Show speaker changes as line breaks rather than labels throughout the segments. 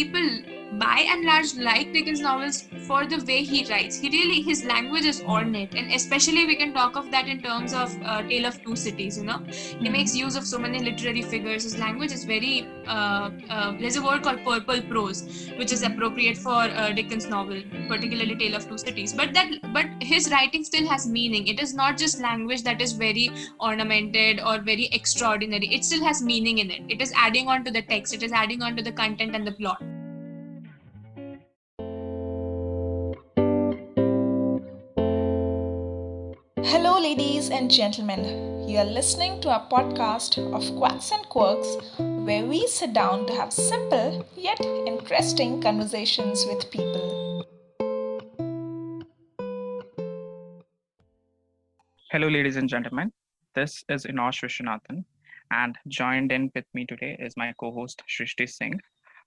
people by and large like Dickens novels for the way he writes. His language is ornate, and especially we can talk of that in terms of Tale of Two Cities. He makes use of so many literary figures. His language is very there's a word called purple prose, which is appropriate for Dickens novel, particularly Tale of Two Cities. But his writing still has meaning. It is not just language that is very ornamented or very extraordinary. It still has meaning in it. It is adding on to the text. It is adding on to the content and the plot.
Hello, ladies and gentlemen. You are listening to our podcast of Quacks and Quirks, where we sit down to have simple yet interesting conversations with people.
Hello, ladies and gentlemen. This is Inosh Vishwanathan, and joined in with me today is my co-host Shrishti Singh.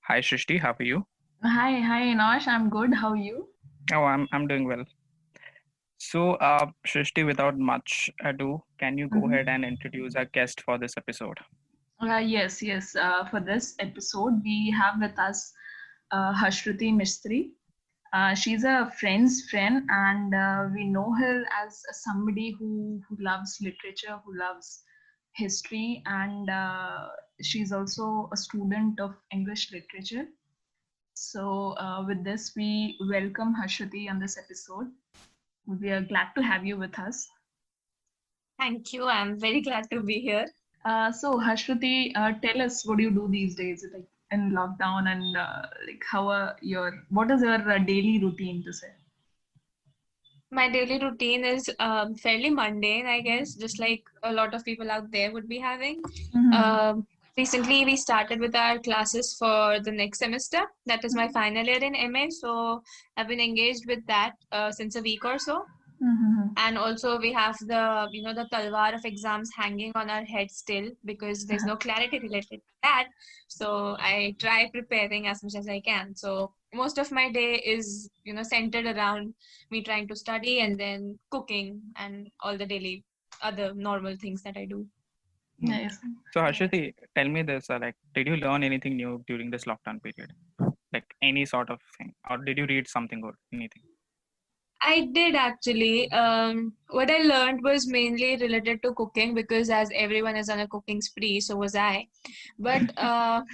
Hi, Shrishti. How are you?
Hi, Inosh. I'm good. How are you?
Oh, I'm doing well. So, Shrishti, without much ado, can you go ahead and introduce our guest for this episode?
Yes. For this episode, we have with us Hashruti Mistry. She's a friend's friend, and we know her as somebody who loves literature, who loves history, and she's also a student of English literature. So, with this, we welcome Hashruti on this episode. We are glad to have you with us.
Thank you. I'm very glad to be here.
So Hashruti, tell us what do you do these days, like in lockdown, and like what is your daily routine to say?
My daily routine is fairly mundane, I guess, just like a lot of people out there would be having. Recently, we started with our classes for the next semester. That is my final year in MA. So I've been engaged with that since a week or so. And also we have the talwar of exams hanging on our head still because there's no clarity related to that. So I try preparing as much as I can. So most of my day is centered around me trying to study and then cooking and all the daily other normal things that I do.
Nice.
So, Harshiti, tell me this: did you learn anything new during this lockdown period? Like any sort of thing, or did you read something good? Anything?
I did actually. What I learned was mainly related to cooking because as everyone is on a cooking spree, so was I. But I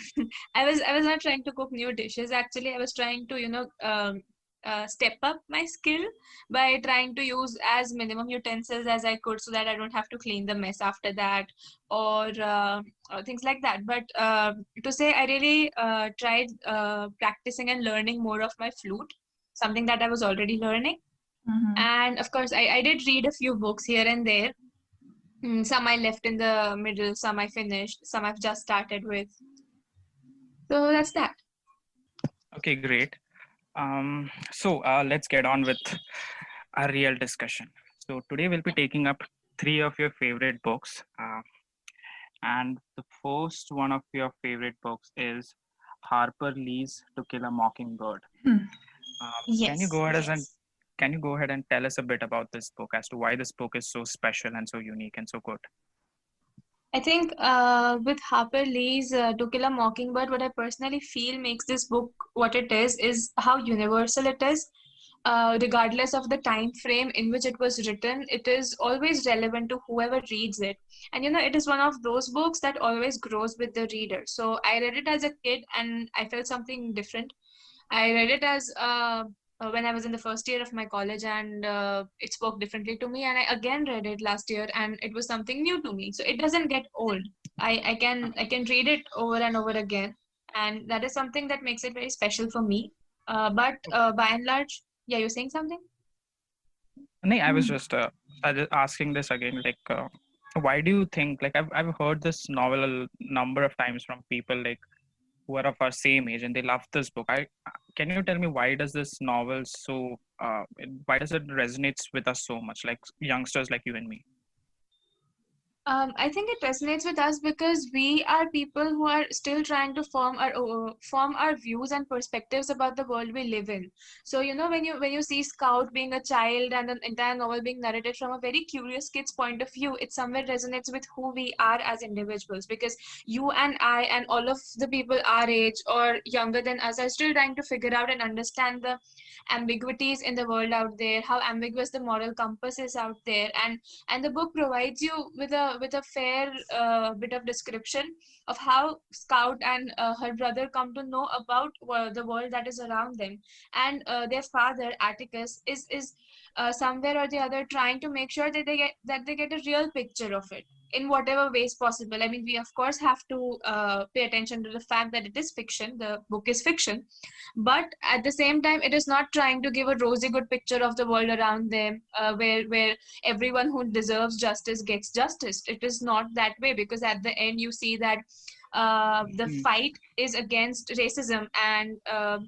was not trying to cook new dishes. Actually, I was trying to step up my skill by trying to use as minimum utensils as I could so that I don't have to clean the mess after that or things like that. But to say I really tried practicing and learning more of my flute, something that I was already learning. And of course, I did read a few books here and there. Some I left in the middle, some I finished, some I've just started with. So that's that.
Okay, great. So let's get on with our real discussion. So today we'll be taking up three of your favorite books. And the first one of your favorite books is Harper Lee's To Kill a Mockingbird. Can you
Yes.
go ahead and can you go ahead and tell us a bit about this book as to why this book is so special and so unique and so good?
I think with Harper Lee's To Kill a Mockingbird, what I personally feel makes this book what it is how universal it is. Regardless of the time frame in which it was written, it is always relevant to whoever reads it. And it is one of those books that always grows with the reader. So I read it as a kid and I felt something different. I read it as when I was in the first year of my college, and it spoke differently to me. And I again read it last year, and it was something new to me. So it doesn't get old. I can read it over and over again, and that is something that makes it very special for me. But by and large, yeah, you're saying something?
No, I was asking this again, why do you think, like, I've heard this novel a number of times from people like who are of our same age and they love this book. Can you tell me why does this novel why does it resonates with us so much, like youngsters like you and me?
I think it resonates with us because we are people who are still trying to form our views and perspectives about the world we live in. So when you see Scout being a child and an entire novel being narrated from a very curious kid's point of view, it somewhere resonates with who we are as individuals. Because you and I and all of the people our age or younger than us are still trying to figure out and understand the ambiguities in the world out there, how ambiguous the moral compass is out there, and the book provides you with a fair bit of description of how Scout and her brother come to know about the world that is around them, and their father Atticus is somewhere or the other trying to make sure that they get a real picture of it in whatever ways possible. I mean, we of course have to pay attention to the fact that it is fiction. The book is fiction, but at the same time it is not trying to give a rosy good picture of the world around them, where everyone who deserves justice gets justice. It is not that way, because at the end you see that the
Mm,
fight is against racism, and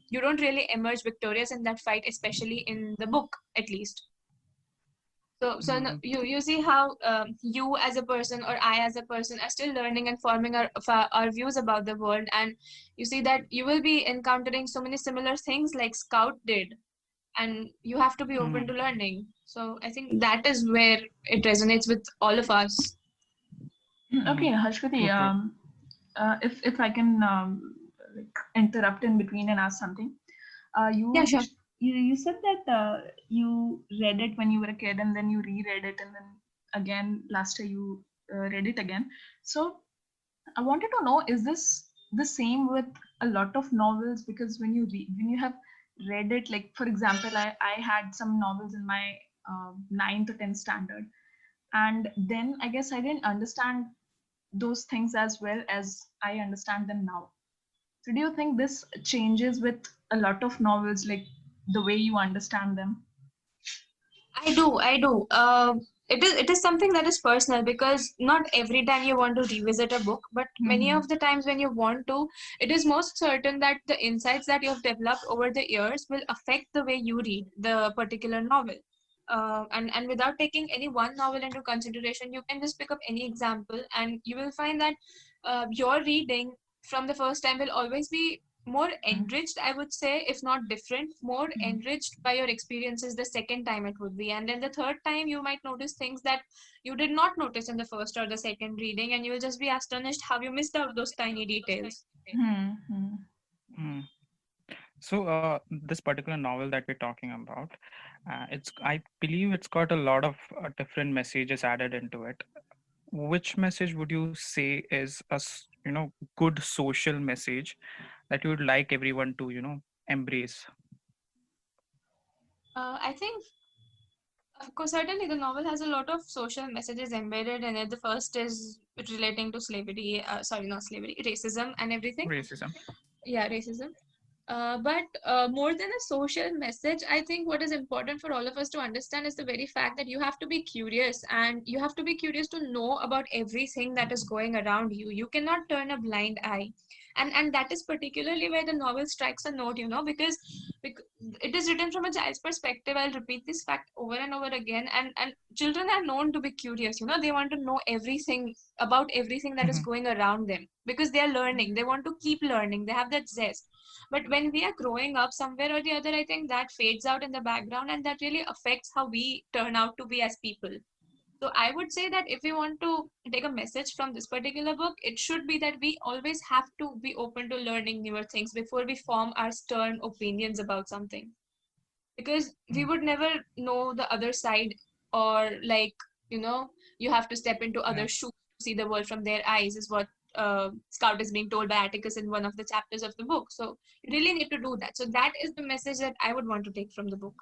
you don't really emerge victorious in that fight, especially in the book at least. So no,
mm,
you see how you as a person or I as a person are still learning and forming our views about the world, and you see that you will be encountering so many similar things like Scout did, and you have to be open to
mm.
learning. So I think that is where it resonates with all of us.
Okay,
Mm.
Harshvati,
True, true.
if I can like interrupt in between and ask something.
Yeah,
You
sure.
you said that you read it when you were a kid and then you reread it and then again last year you read it again. So I wanted to know, is this the same with a lot of novels? Because when you have read it, like for example, I had some novels in my ninth or tenth standard, and then I guess I didn't understand those things as well as I understand them now. So do you think this changes with a lot of novels, like the way you understand them?
I do. It is something that is personal, because not every time you want to revisit a book, but many
Mm-hmm.
of the times when you want to, it is most certain that the insights that you have developed over the years will affect the way you read the particular novel. And without taking any one novel into consideration, you can just pick up any example, and you will find that your reading from the first time will always be more enriched, I would say, if not different, more enriched by your experiences the second time it would be. And then the third time, you might notice things that you did not notice in the first or the second reading, and you will just be astonished how you missed out those tiny details.
Mm-hmm.
Mm. So, this particular novel that we're talking about, I believe it's got a lot of different messages added into it. Which message would you say is good social message that you would like everyone to, embrace?
I think, of course, certainly the novel has a lot of social messages embedded in it. The first is relating to slavery, sorry, not slavery, racism and everything.
Racism.
Yeah, racism. But more than a social message, I think what is important for all of us to understand is the very fact that you have to be curious, and you have to be curious to know about everything that is going around you. You cannot turn a blind eye. And that is particularly where the novel strikes a note, because it is written from a child's perspective. I'll repeat this fact over and over again. And children are known to be curious. They want to know everything about everything that is
Mhm.
going around them, because they are learning. They want to keep learning. They have that zest. But when we are growing up somewhere or the other, I think that fades out in the background, and that really affects how we turn out to be as people. So I would say that if we want to take a message from this particular book, it should be that we always have to be open to learning newer things before we form our stern opinions about something. Because we
Mm.
would never know the other side, or like, you know, you have to step into
Yeah,
other shoes to see the world from their eyes, is what Scout is being told by Atticus in one of the chapters of the book. So you really need to do that. So that is the message that I would want to take from the book.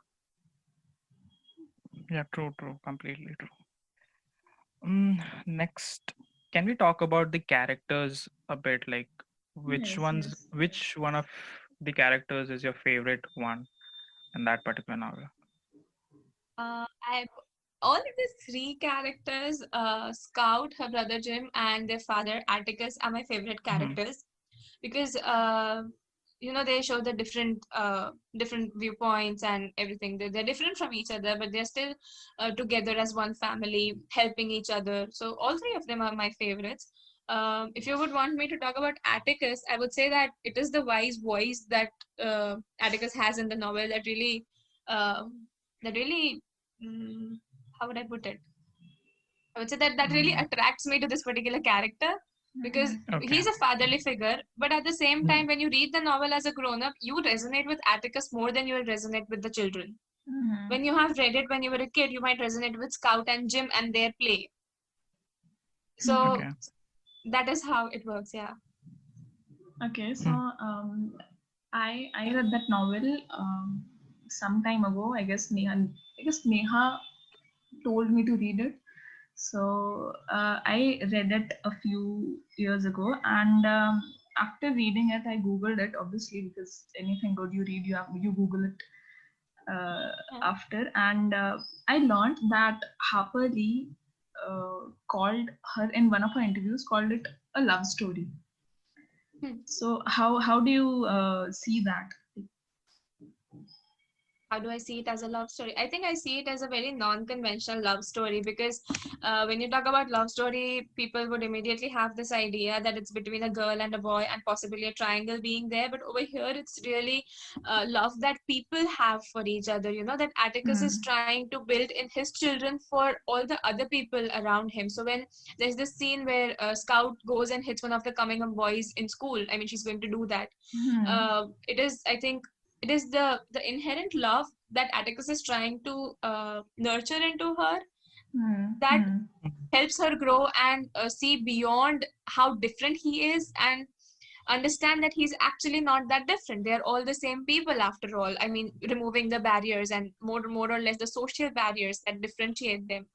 yeah, true, true, completely true. Next, can we talk about the characters a bit? Like,
Yes, yes.
which one of the characters is your favorite one in that particular novel?
I all of the three characters, Scout, her brother Jim, and their father Atticus, are my favorite
Mhm.
characters, because they show the different viewpoints and everything. They're different from each other, but they're still together as one family, helping each other. So all three of them are my favorites. If you would want me to talk about Atticus, I would say that it is the wise voice that Atticus has in the novel uh, that really, mm, how would I put it? I would say that really
Mm,
attracts me to this particular character because
okay.
he's a fatherly figure, but at the same
Mm,
time, when you read the novel as a grown up, you resonate with Atticus more than you will resonate with the children. When you have read it when you were a kid, you might resonate with Scout and Jim and their play. So
okay.
that is how it works, yeah.
Okay, so
Mm,
I read that novel some time ago. I guess Neha told me to read it. So I read it a few years ago, and after reading it, I googled it obviously because anything good you read, you Google it
Yeah.
after, and I learned that Harper Lee called her in one of her interviews called it a love story.
Hmm.
So how do you see that?
How do I see it as a love story? I think I see it as a very non-conventional love story because when you talk about love story, people would immediately have this idea that it's between a girl and a boy and possibly a triangle being there. But over here, it's really love that people have for each other. That Atticus is
Hmm.
trying to build in his children for all the other people around him. So when there's this scene where Scout goes and hits one of the coming up boys in school, I mean, she's going to do that.
Hmm.
It is, I think, it is the inherent love that Atticus is trying to nurture into her
Hmm.
that
Hmm.
mm,
helps her grow and see beyond how different he is and understand that he's actually not that different. They're all the same people after all. I mean, removing the barriers and more or less the social barriers that differentiate them.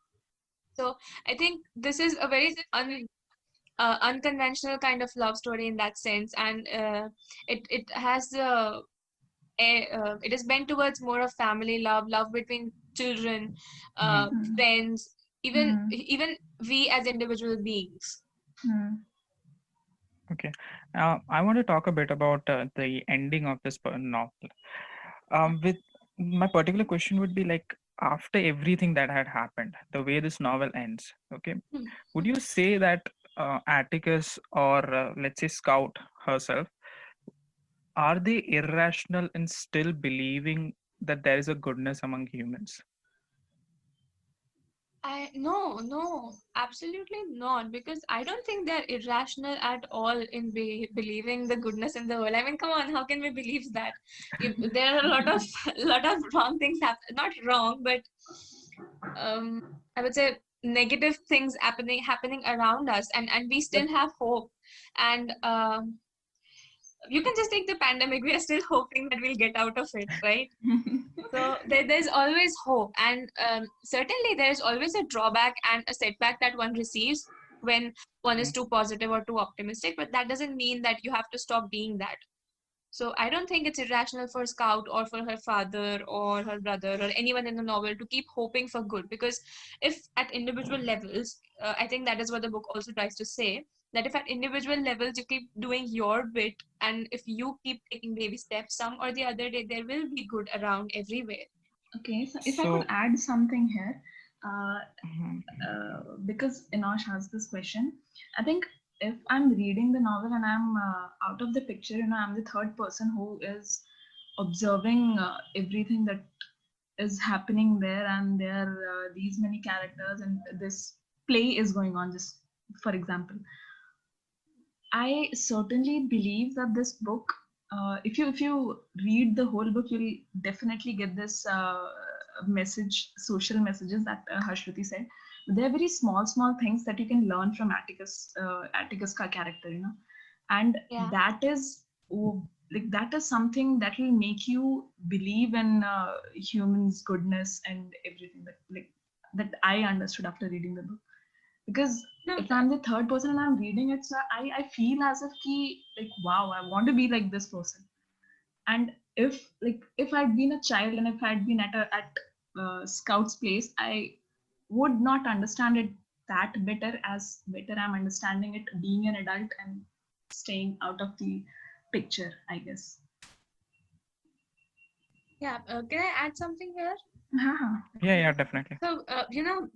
So I think this is a very unconventional kind of love story in that sense, and it has it is bent towards more of family love between children,
mm.
Hmm.
friends, even
Hmm.
even we as individual beings.
Hmm.
Okay. I want to talk a bit about the ending of this novel. With my particular question would be like, after everything that had happened, the way this novel ends. Okay,
Hmm.
would you say that Atticus or let's say Scout herself, are they irrational in still believing that there is a goodness among humans?
No, absolutely not, because I don't think they're irrational at all in believing the goodness in the world. I mean, come on, how can we believe that? There are a lot of lot of wrong things happen, not wrong, but um, I would say negative things happening around us, and we still have hope. And you can just take the pandemic. We are still hoping that we'll get out of it, right? So there's always hope, and certainly there's always a drawback and a setback that one receives when one is
Mm,
too positive or too optimistic. But that doesn't mean that you have to stop being that. So I don't think it's irrational for Scout or for her father or her brother or anyone in the novel to keep hoping for good. Because if at individual levels, I think that is what the book also tries to say, that if at individual levels you keep doing your bit and if you keep taking baby steps, some or the other day there will be good around everywhere.
Okay, so if I could
So,
add something here, uh,
mhm,
because Inosh asked this question, I think if I'm reading the novel and I'm out of the picture, I'm the third person who is observing everything that is happening there, and there are these many characters, and this play is going on. Just for example, I certainly believe that this book, if you read the whole book, you'll definitely get this message, social messages that Harshruti said. But there are very small things that you can learn from Atticus character, and
Yeah.
that is like that is something that will make you believe in humans' goodness and everything that I understood after reading the book. Because
No,
if I'm the third person and I'm reading it, so I feel as if like wow, I want to be like this person. And if I'd been a child and if I'd been at Scout's place, I would not understand it that better I'm understanding it being an adult and staying out of the picture, I guess.
Yeah, can I add something here?
Yeah, definitely.
So,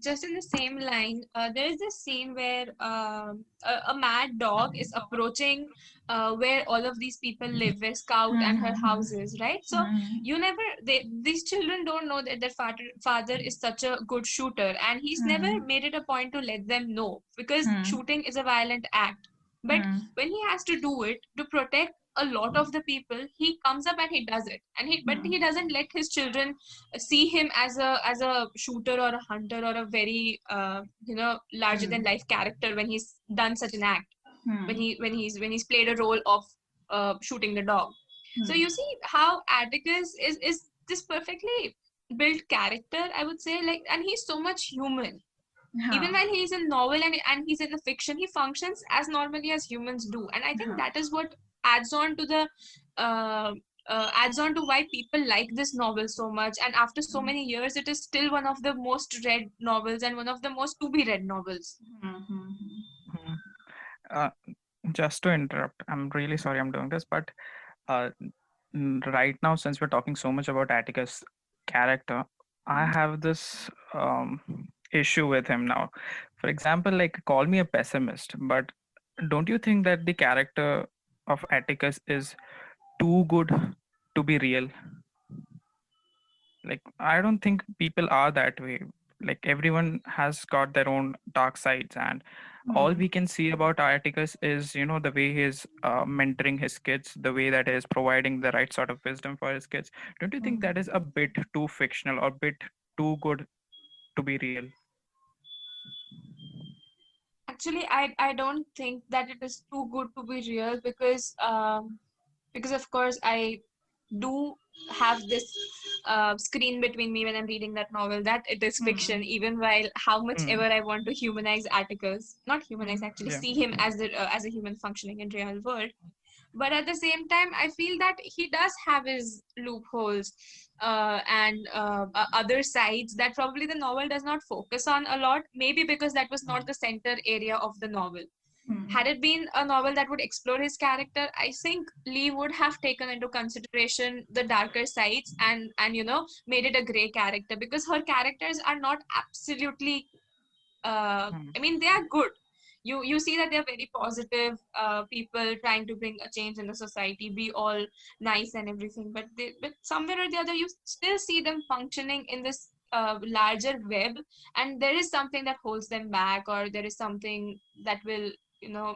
just in the same line, there is this scene where a mad dog is approaching where all of these people live, where Scout and her house is, right? So, these children don't know that their father is such a good shooter, and he's never made it a point to let them know because shooting is a violent act. But when he has to do it to protect a lot of the people, he comes up and he does it, but he doesn't let his children see him as a shooter or a hunter or a very larger than life character when he's done such an act, when he's played a role of shooting the dog. So you see how Atticus is this perfectly built character, I would say, like, and he's so much human. Even while he's in novel and he's in the fiction, he functions as normally as humans do, and I think that is what adds on to the uh, adds on to why people like this novel so much, and after so many years it is still one of the most read novels and one of the most to be read novels.
Mhm. Uh, just to interrupt, I'm really sorry I'm doing this, but uh, right now, since we're talking so much about Atticus' character, I have this issue with him now. For example, like, call me a pessimist, but don't you think that the character of Atticus is too good to be real? Like, I don't think people are that way. Like, everyone has got their own dark sides, and all we can see about Atticus is, the way he's mentoring his kids, the way that he is providing the right sort of wisdom for his kids. Don't you think that is a bit too fictional or bit too good to be real?
Actually, I don't think that it is too good to be real because of course I do have this screen between me when I'm reading that novel that it is fiction, even while how much
Hmm.
ever I want to humanize Atticus, not humanize, actually
Yeah.
see him as a human functioning in real world. But at the same time, I feel that he does have his loopholes and other sides that probably the novel does not focus on a lot, maybe because that was not the center area of the novel. Had it been a novel that would explore his character, I think Lee would have taken into consideration the darker sides and made it a gray character, because her characters are not absolutely
Hmm.
I mean, they are good. You see that they're very positive people trying to bring a change in the society, be all nice and everything. But somewhere or the other, you still see them functioning in this larger web, and there is something that holds them back, or there is something that will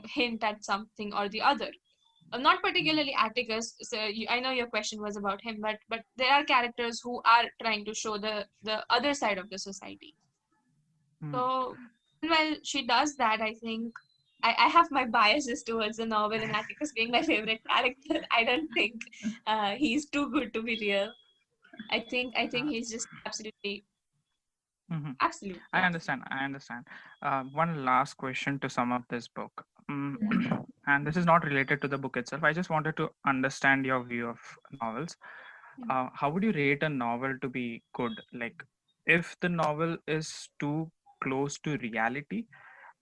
hint at something or the other. Not particularly Atticus. So I know your question was about him, but there are characters who are trying to show the other side of the society.
Hmm.
So while she does that, I think I have my biases towards the novel and Atticus being my favorite character. I don't think he's too good to be real. I think he's just absolutely
Mhm.
absolute.
I
Yeah.
understand. I understand. One last question to sum up this book. And this is not related to the book itself. I just wanted to understand your view of novels. How would you rate a novel to be good? Like, if the novel is too close to reality,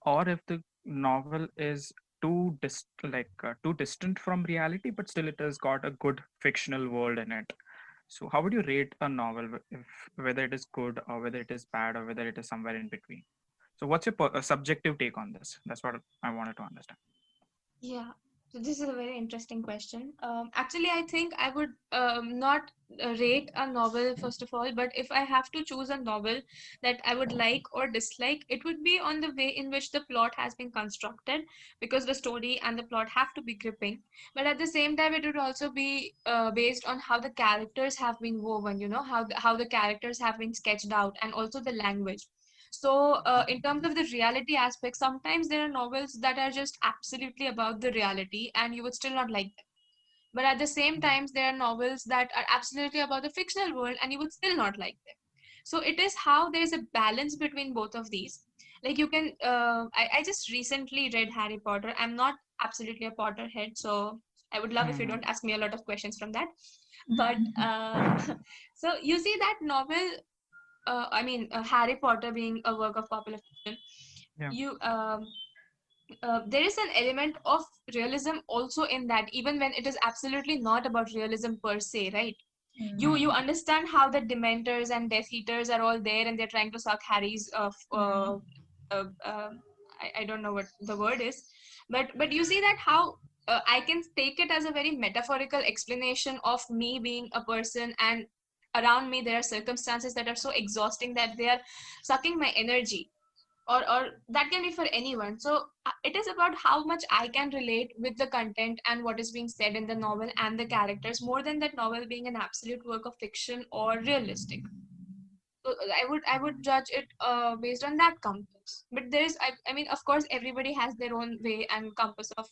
or if the novel is too distant from reality, but still it has got a good fictional world in it. So, how would you rate a novel, if whether it is good or whether it is bad or whether it is somewhere in between? So, what's your subjective take on this? That's what I wanted to understand.
Yeah, so this is a very interesting question. Actually, I think I would not rate a novel first of all, but if I have to choose a novel that I would like or dislike, it would be on the way in which the plot has been constructed, because the story and the plot have to be gripping. But at the same time, it would also be based on how the characters have been woven, how the characters have been sketched out, and also the language. So, in terms of the reality aspect, sometimes there are novels that are just absolutely about the reality, and you would still not like them. But at the same times, there are novels that are absolutely about the fictional world, and you would still not like them. So it is how there's a balance between both of these. Like you can, I just recently read Harry Potter. I'm not absolutely a Potterhead, so I would love if you
Hmm.
don't ask me a lot of questions from that. But so you see that novel, Harry Potter being a work of popular fiction,
Yeah.
you there is an element of realism also in that, even when it is absolutely not about realism per se, right? You understand how the Dementors and Death Eaters are all there, and they're trying to suck Harry's I don't know what the word is, but you see that how I can take it as a very metaphorical explanation of me being a person, and around me there are circumstances that are so exhausting that they are sucking my energy, or that can be for anyone. So it is about how much I can relate with the content and what is being said in the novel and the characters, more than that novel being an absolute work of fiction or realistic. So I would judge it based on that compass. But I mean, of course, everybody has their own way and compass of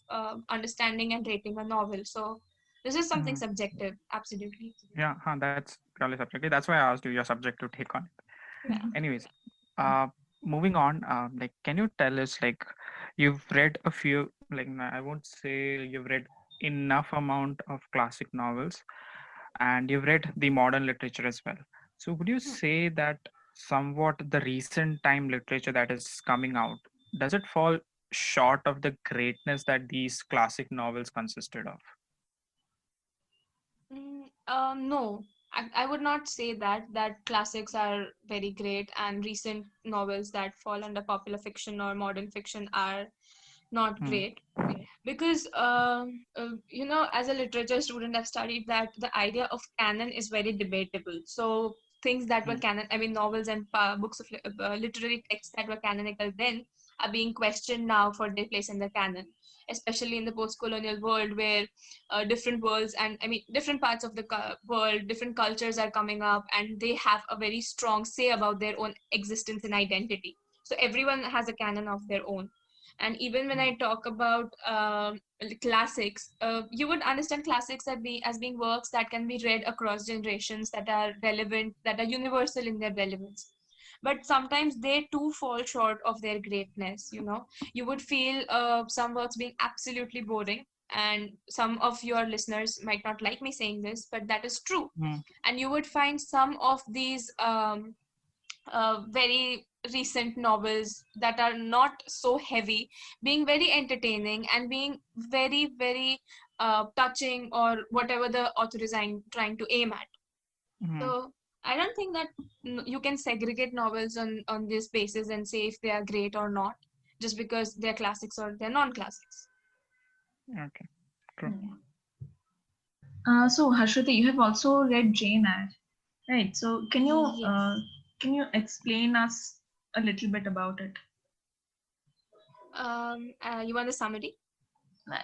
understanding and rating a novel. So this is something
Mhm.
subjective, absolutely.
Yeah, that's purely subjective. That's why I asked you your subjective take on it.
Yeah.
Anyways, uh, moving on. Like, can you tell us, like, you've read a few, like, I won't say you've read enough amount of classic novels, and you've read the modern literature as well. So, would you
Hmm.
say that somewhat the recent time literature that is coming out, does it fall short of the greatness that these classic novels consisted of?
No, I would not say that classics are very great and recent novels that fall under popular fiction or modern fiction are not
Hmm.
great. Because as a literature student, I've studied that the idea of canon is very debatable. So things that were
Hmm.
canon, I mean, novels and books of literary texts that were canonical then are being questioned now for their place in the canon, especially in the post-colonial world, where different worlds and, I mean, different parts of the world, different cultures are coming up, and they have a very strong say about their own existence and identity. So everyone has a canon of their own. And even when I talk about classics, you would understand classics as being works that can be read across generations, that are relevant, that are universal in their relevance. But sometimes they too fall short of their greatness. You would feel some works being absolutely boring, and some of your listeners might not like me saying this, but that is true.
Hmm.
And you would find some of these very recent novels that are not so heavy being very entertaining and being very, very touching, or whatever the author is trying to aim at.
Hmm.
So I don't think that you can segregate novels on this basis and say if they are great or not, just because they're classics or they're non-classics.
Okay. True.
So Harshruti, you have also read Jane Eyre, right? So
Yes.
can you explain us a little bit about it?
You want the summary?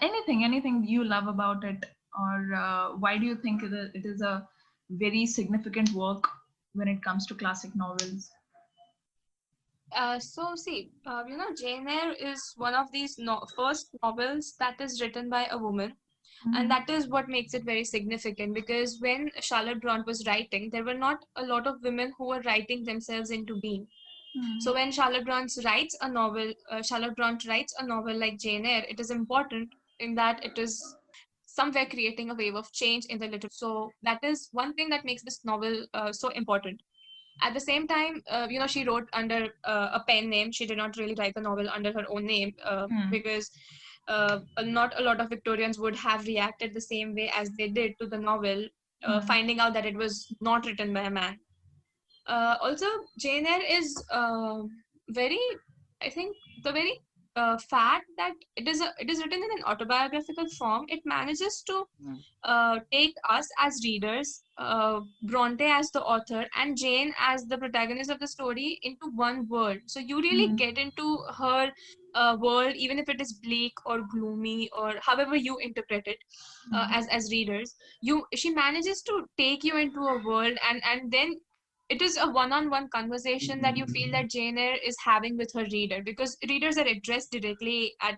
Anything you love about it, or why do you think it is a very significant work when it comes to classic novels?
So see, Jane Eyre is one of these first novels that is written by a woman, and
Mhm.
that is what makes it very significant, because when Charlotte Bronte was writing, there were not a lot of women who were writing themselves into being. So when Charlotte Bronte writes a novel like Jane Eyre, it is important in that it is somewhere creating a wave of change in the literature. So that is one thing that makes this novel so important. At the same time, she wrote under a pen name. She did not really write the novel under her own name,
Hmm.
because not a lot of Victorians would have reacted the same way as they did to the novel,
Hmm.
finding out that it was not written by a man. Also, Jane Eyre is very, I think, the very fact that it is written in an autobiographical form. It manages to
Hmm.
take us as readers, Bronte as the author, and Jane as the protagonist of the story into one world. So you really
Hmm.
get into her world, even if it is bleak or gloomy or however you interpret it, as readers. She manages to take you into a world, and then it is a one-on-one conversation that you feel that Jane Eyre is having with her reader, because readers are addressed directly at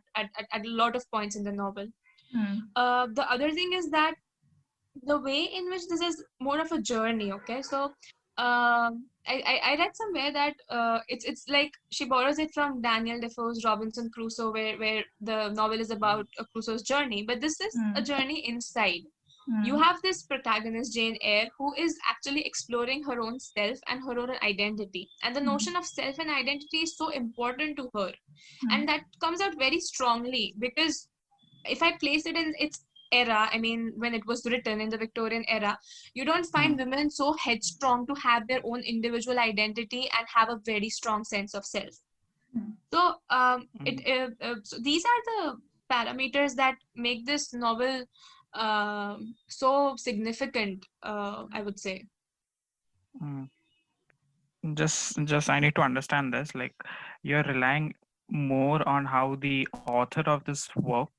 a lot of points in the novel.
Hmm.
The other thing is that the way in which this is more of a journey. Okay, so I read somewhere that it's like she borrows it from Daniel Defoe's Robinson Crusoe, where the novel is about a Crusoe's journey, but this is a
Hmm.
journey inside. You
Hmm.
have this protagonist, Jane Eyre, who is actually exploring her own self and her own identity, and the
Hmm.
notion of self and identity is so important to her,
Hmm.
and that comes out very strongly, because if I place it in its era, I mean, when it was written in the Victorian era, you don't find
Hmm.
women so headstrong to have their own individual identity and have a very strong sense of self. So,
Hmm.
so these are the parameters that make this novel so significant, I would say.
Hmm. Just I need to understand this. Like, you're relying more on how the author of this work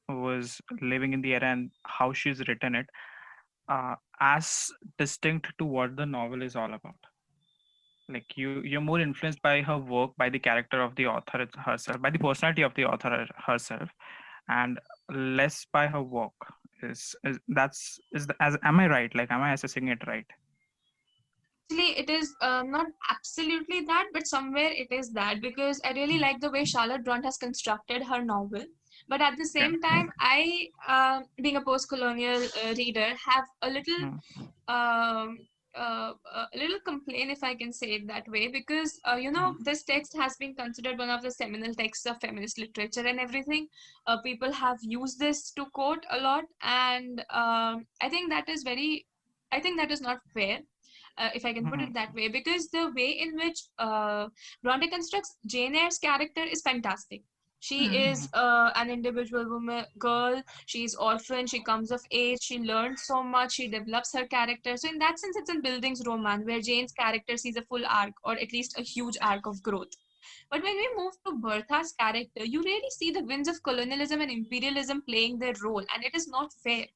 was living in the era and how she's written it, as distinct to what the novel is all about. Like, you're more influenced by her work, by the character of the author herself, by the personality of the author herself, and less by her work. Is that's is the, as am I right? Like, am I assessing it right?
Actually, it is not absolutely that, but somewhere it is that, because I really
Hmm.
like the way Charlotte Bronte has constructed her novel. But at the
Okay.
same time, I, being a post-colonial reader, have
Hmm.
um, a little complaint, if I can say it that way, because
Hmm.
this text has been considered one of the seminal texts of feminist literature and everything. People have used this to quote a lot, and I think that is not fair, if I can put
Hmm.
it that way, because the way in which Bronte constructs Jane Eyre's character is fantastic. She is
Hmm.
an individual woman, girl. She's orphan. She comes of age. She learns so much. She develops her character. So in that sense, it's a buildings romance where Jane's character sees a full arc, or at least a huge arc of growth. But when we move to Bertha's character, you really see the winds of colonialism and imperialism playing their role, and it is not fair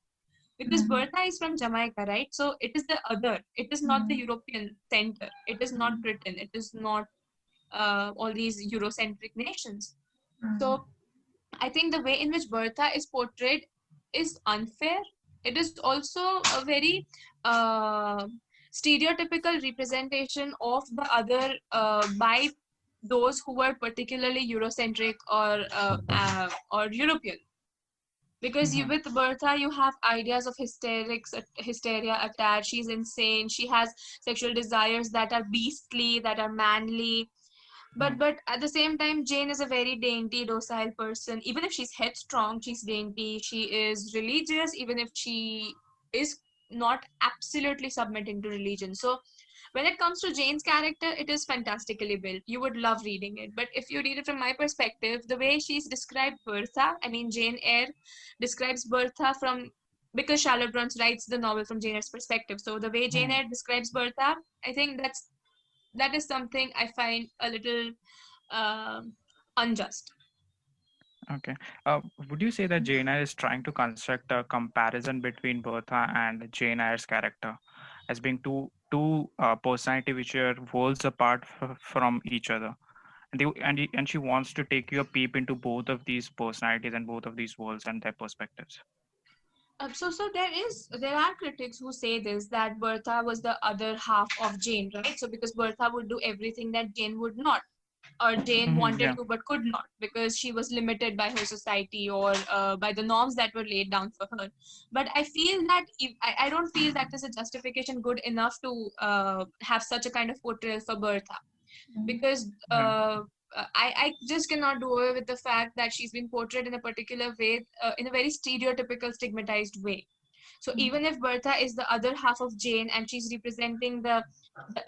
because Bertha is from Jamaica, right? So it is the other. It is not the European center. It is not Britain. It is not all these Eurocentric nations. So I think the way in which Bertha is portrayed is unfair. It is also a very uh, stereotypical representation of the other by those who were particularly Eurocentric or European, because you
Hmm.
with Bertha you have ideas of hysteria attached. She's insane. She has sexual desires that are beastly, that are manly.
Hmm.
But at the same time, Jane is a very dainty, docile person. Even if she's headstrong, she's dainty. She is religious, even if she is not absolutely submitting to religion. So when it comes to Jane's character, it is fantastically built. You would love reading it. But if you read it from my perspective, the way she's described Bertha, I mean Jane Eyre describes Bertha from, because Charlotte Bronte writes the novel from Jane Eyre's perspective. So the way Jane
Hmm.
Eyre describes Bertha, I think that is something I find a little um, unjust.
Okay. Would you say that Jane Eyre is trying to construct a comparison between Bertha and Jane Eyre's character as being two personality which are worlds apart from each other, and and she wants to take you a peep into both of these personalities and both of these worlds and their perspectives.
So there are critics who say this, that Bertha was the other half of Jane, right? So because Bertha would do everything that Jane would not, or Jane
Hmm.
wanted
Yeah.
to but could not, because she was limited by her society or by the norms that were laid down for her. But I feel that if, I don't feel that is a justification good enough to have such a kind of portrayal for Bertha, because
Yeah.
I just cannot do away with the fact that she's been portrayed in a particular way, in a very stereotypical, stigmatized way. So even if Bertha is the other half of Jane and she's representing the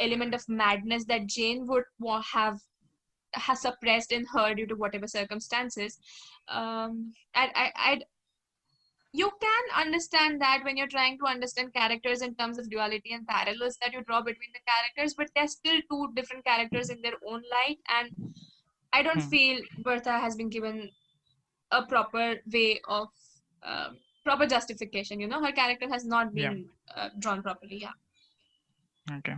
element of madness that Jane would have has suppressed in her due to whatever circumstances, I you can understand that when you're trying to understand characters in terms of duality and parallels that you draw between the characters, but they're still two different characters in their own light, and I don't
Hmm.
feel Bertha has been given a proper way of proper justification. Her character has not
Yeah.
been drawn properly. Yeah.
Okay.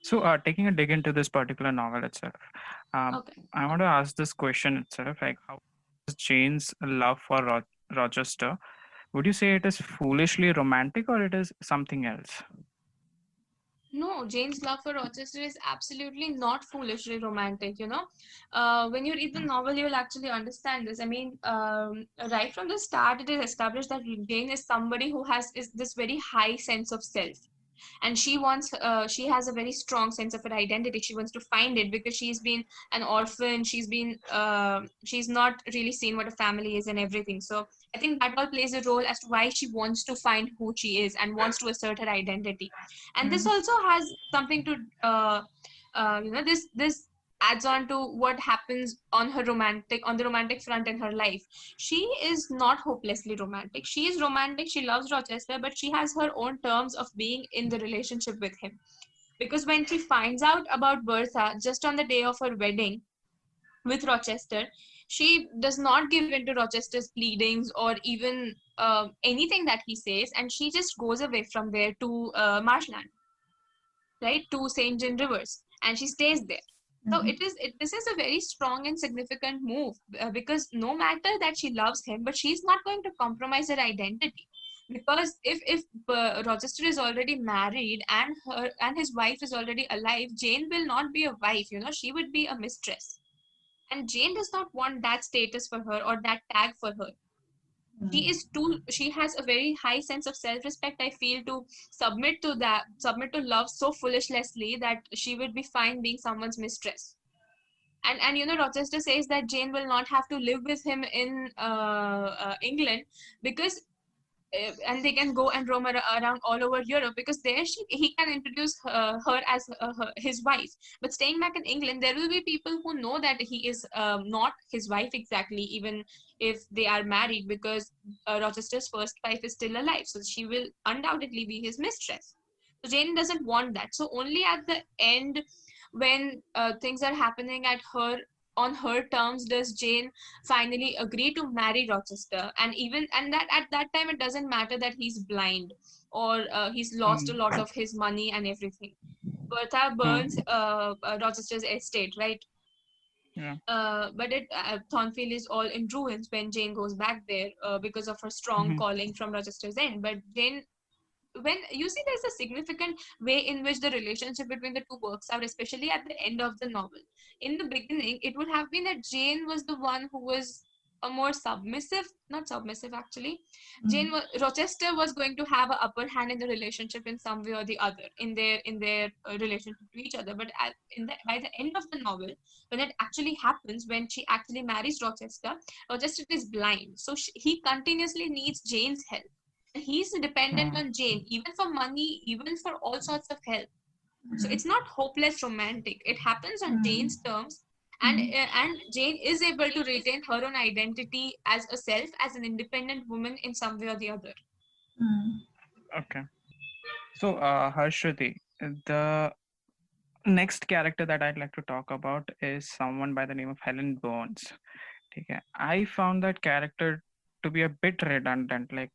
So, taking a dig into this particular novel itself, um,
Okay.
I want to ask this question itself: like, how is Jane's love for Rochester? Would you say it is foolishly romantic or it is something else?
No, Jane's love for Rochester is absolutely not foolishly romantic. When you read the novel, you'll actually understand this. I mean, right from the start, it is established that Jane is somebody who has is this very high sense of self. and she has a very strong sense of her identity. She wants to find it because she's been an orphan. She's not really seen what a family is and everything. So I think that all plays a role as to why she wants to find who she is and wants to assert her identity. And this also has something to this adds on to what happens on the romantic front in her life. She is not hopelessly romantic. She is romantic. She loves Rochester, but she has her own terms of being in the relationship with him. Because when she finds out about Bertha just on the day of her wedding with Rochester, she does not give in to Rochester's pleadings or even anything that he says, and she just goes away from there to marshland, right, to St. John Rivers, and she stays there. So this is a very strong and significant move, because no matter that she loves him, but she's not going to compromise her identity. Because if Rochester is already married and his wife is already alive, Jane will not be a wife. She would be a mistress, and Jane does not want that status for her or that tag for her. She has a very high sense of self-respect, I feel, to submit to love so foolishly that she would be fine being someone's mistress. And Rochester says that Jane will not have to live with him in England, because and they can go and roam around all over Europe, because there he can introduce her as his wife. But staying back in England, there will be people who know that he is not his wife exactly, even if they are married, because Rochester's first wife is still alive, so she will undoubtedly be his mistress. So Jane doesn't want that. So only at the end, when things are happening on her terms, does Jane finally agree to marry Rochester. And that at that time, it doesn't matter that he's blind or he's lost a lot of his money and everything. Bertha burns Rochester's estate, right?
Yeah.
But Thornfield is all in ruins when Jane goes back there because of her strong calling from Rochester's end. But Jane, when you see, there's a significant way in which the relationship between the two works out, especially at the end of the novel. In the beginning, it would have been that Jane was the one who was a more submissive, not submissive actually. Rochester was going to have an upper hand in the relationship in some way or the other, in their relationship to each other. But by the end of the novel, when it actually happens, when she actually marries Rochester, Rochester is blind, so he continuously needs Jane's help. He's dependent on Jane, even for money, even for all sorts of help. So it's not hopeless romantic. It happens on Jane's terms, and Jane is able to retain her own identity as a self, as an independent woman in some way or the other.
Okay. So, Harshruti, the next character that I'd like to talk about is someone by the name of Helen Burns. Okay. I found that character to be a bit redundant. Like,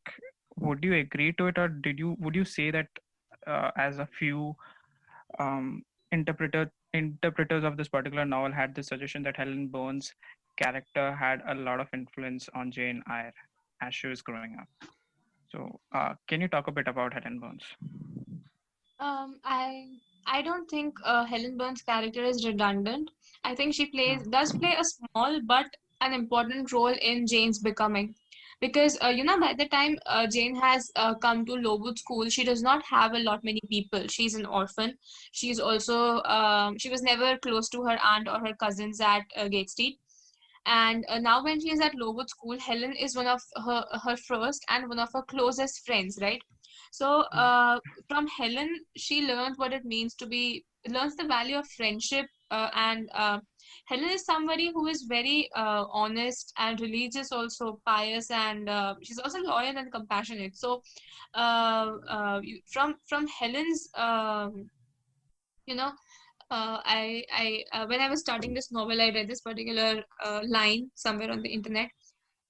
would you agree to it, or would you say that as a few um, interpreters of this particular novel had the suggestion that Helen Burns' character had a lot of influence on Jane Eyre as she was growing up? So, can you talk a bit about Helen Burns?
I don't think Helen Burns' character is redundant. I think she does play a small but an important role in Jane's becoming. Because by the time Jane has come to Lowood School, she does not have a lot many people. She's an orphan. She's also she was never close to her aunt or her cousins at Gateshead. And now when she is at Lowood School, Helen is one of her first and one of her closest friends, right? So from Helen, she learns what it means learns the value of friendship. And Helen is somebody who is very honest and religious, also pious, and she's also loyal and compassionate. So from Helen's, you know, when I was starting this novel, I read this particular line somewhere on the internet,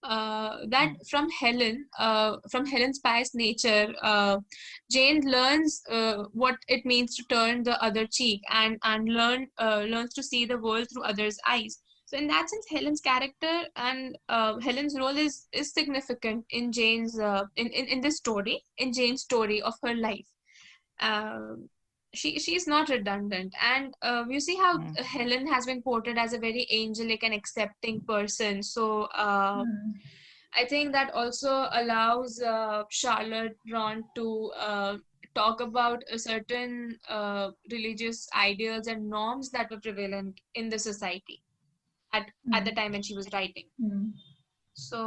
that from Helen's pious nature, Jane learns what it means to turn the other cheek, and learns to see the world through others' eyes. So in that sense, Helen's character and Helen's role is significant in Jane's in this story, in Jane's story of her life. Um she's not redundant, and you see how Helen has been portrayed as a very angelic and accepting person. So I think that also allows Charlotte Ron to talk about a certain religious ideals and norms that were prevalent in the society at the time when she was writing.
Hmm.
So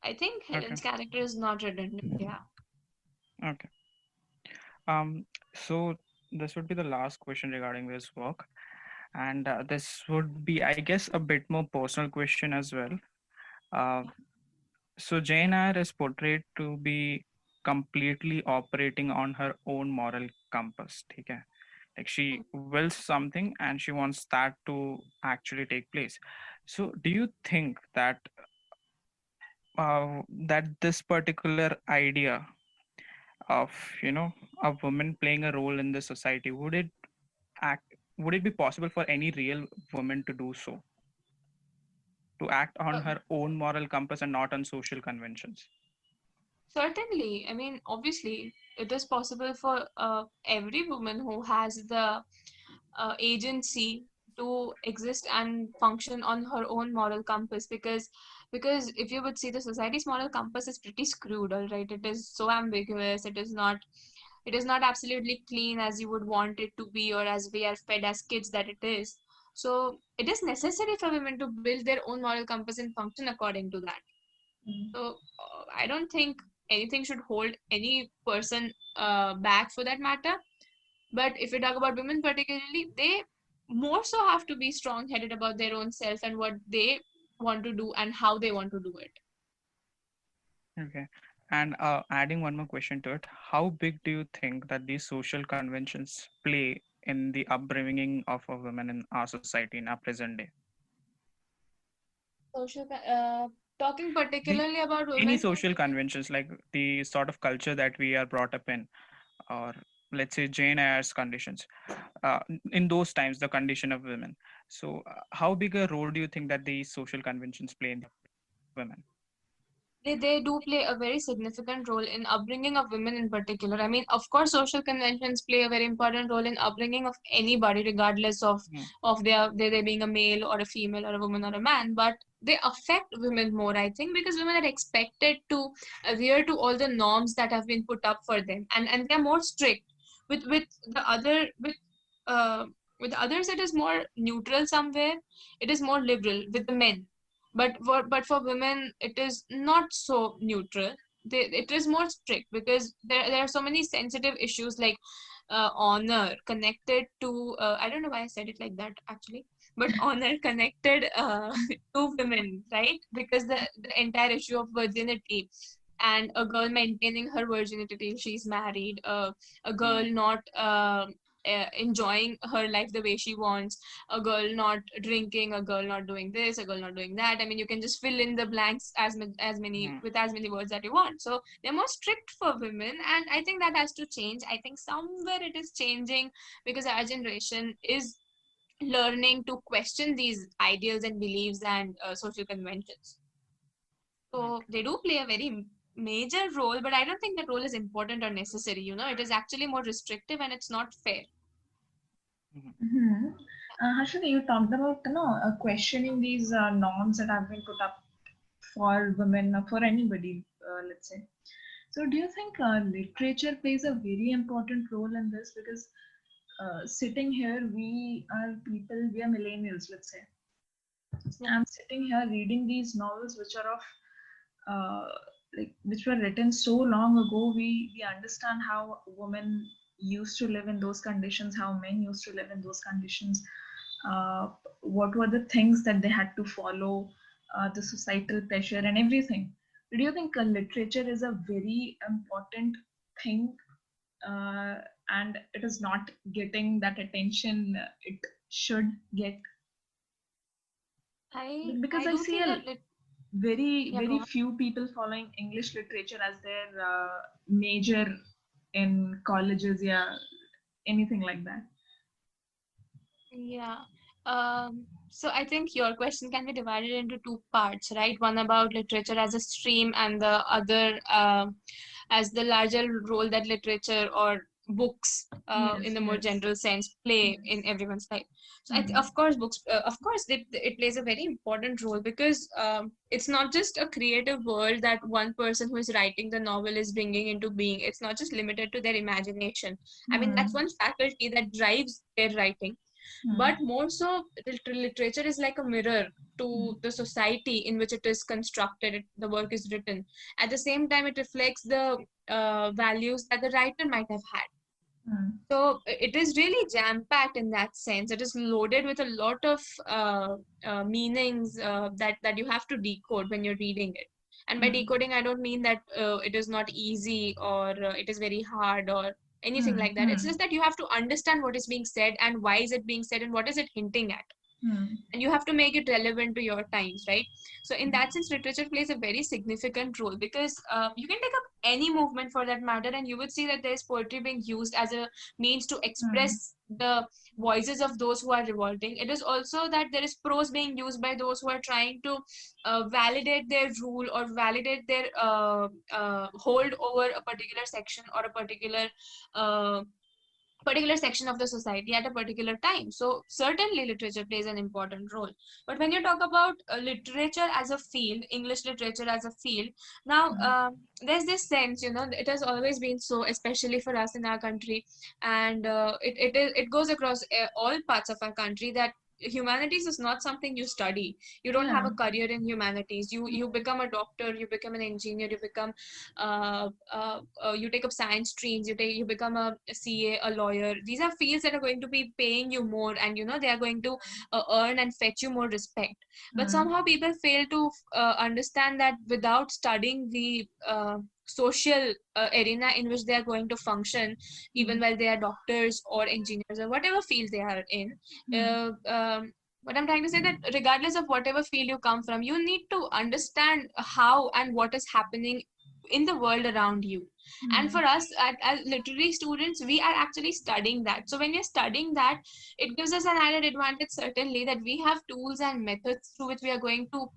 I think
Okay.
Helen's character is not redundant. Yeah.
Okay. So this would be the last question regarding this work, and this would be, I guess, a bit more personal question as well. Uh, so Jane Eyre is portrayed to be completely operating on her own moral compass. Okay, like she wills something and she wants that to actually take place. So do you think that that this particular idea of, you know, a woman playing a role in the society, act would it be possible for any real woman to do so, to act on
Uh,
her own moral compass and not on social conventions?
Certainly. I mean, obviously, it is possible for every woman who has the agency to exist and function on her own moral compass, because if you would see, the society's moral compass is pretty screwed, all right? It is so ambiguous. It is not absolutely clean as you would want it to be, or as we are fed as kids that it is. So it is necessary for women to build their own moral compass and function according to that. So I don't think anything should hold any person back for that matter. But if we talk about women particularly, they more so have to be strong headed about their own self and what they want to do and how they want to do it.
Okay. And adding one more question to it, how big do you think that these social conventions play in the upbringing of a woman in our society in our present day?
Social, talking
The
particularly about
any
women.
social conventions, like the sort of culture that we are brought up in, or let's say Jane Eyre's conditions, in those times, the condition of women. So, how big a role do you think that these social conventions play in the women?
They do play a very significant role in upbringing of women in particular. I mean, of course, social conventions play a very important role in upbringing of anybody, regardless
Mm,
of their being a male or a female or a woman or a man. But they affect women more, I think, because women are expected to adhere to all the norms that have been put up for them, and they're more strict. With the other uh with others, it is more neutral somewhere. It is more liberal with the men, but for women it is not so neutral. It is more strict because there are so many sensitive issues like honor connected to I don't know why I said it like that actually, but honor connected to women, right? Because the entire issue of virginity and a girl maintaining her virginity till she's married, a girl
mm,
not enjoying her life the way she wants, a girl not drinking, a girl not doing this, a girl not doing that. I mean, you can just fill in the blanks as many
mm.
with as many words that you want. So they're more strict for women, and I think that has to change. I think somewhere it is changing because our generation is learning to question these ideals and beliefs and social conventions. So
Okay.
they do play a very major role, but I don't think that role is important or necessary. It is actually more restrictive and it's not fair.
Mhm.
Hmm. Harshita, you talked about questioning these norms that have been put up for women or for anybody, let's say. So, do you think literature plays a very important role in this? Because sitting here, we are people, we are millennials, let's say.
Yeah.
I'm sitting here reading these novels which are of uh, which were written so long ago. We understand how women used to live in those conditions, how men used to live in those conditions, uh, what were the things that they had to follow, the societal pressure and everything. Do you think literature is a very important thing, uh, and it is not getting that attention it should get? Because
I
I
do
see
feel
a
that
very
yeah, go
very
on.
few people following English literature as their major in colleges, yeah, anything like that.
Yeah. So I think your question can be divided into two parts, right? One about literature as a stream, and the other as the larger role that literature or books in
Yes,
the more
yes,
general sense play in
yes.
everyone's life. So
Mm.
of course books, of course it plays a very important role, because it's not just a creative world that one person who is writing the novel is bringing into being. It's not just limited to their imagination. I mean, that's
Mm.
one faculty that drives their writing. But
Mm.
more so, literature is like a mirror to the society in which it is constructed, the work is written. At the same time, it reflects the values that the writer might have had.
Mm.
So it is really jam packed in that sense. It is loaded with a lot of meanings that you have to decode when you're reading it. And by
Mm.
decoding, I don't mean that it is not easy, or it is very hard, or anything
Mm.
like that. It's
Mm.
just that you have to understand what is being said and why is it being said and what is it hinting at,
Mm.
and you have to make it relevant to your times, right? So in that sense, literature plays a very significant role, because you can take up any movement for that matter, and you would see that there's poetry being used as a means to
Mm.
express the voices of those who are revolting. It is also that there is prose being used by those who are trying to validate their rule or validate their hold over a particular section or a particular section of the society at a particular time. So certainly literature plays an important role. But when you talk about literature as a field, English literature as a field, now there's this sense, it has always been so, especially for us in our country, and it goes across all parts of our country, that humanities is not something you study. You don't have
Yeah.
a career in humanities. You become a doctor, you become an engineer, you become you take up science streams, you become a CA, a lawyer. These are fields that are going to be paying you more, and they are going to earn and fetch you more respect. But
Mm.
somehow people fail to understand that without studying the social arena in which they are going to function, even
Mm.
while they are doctors or engineers or whatever field they are in.
Mm.
uh, what I'm trying to say, that regardless of whatever field you come from, you need to understand how and what is happening in the world around you. And
Mm.
for us as literary students, we are actually studying that. So when we're studying that, it gives us an added advantage, certainly, that we have tools and methods through which we are going to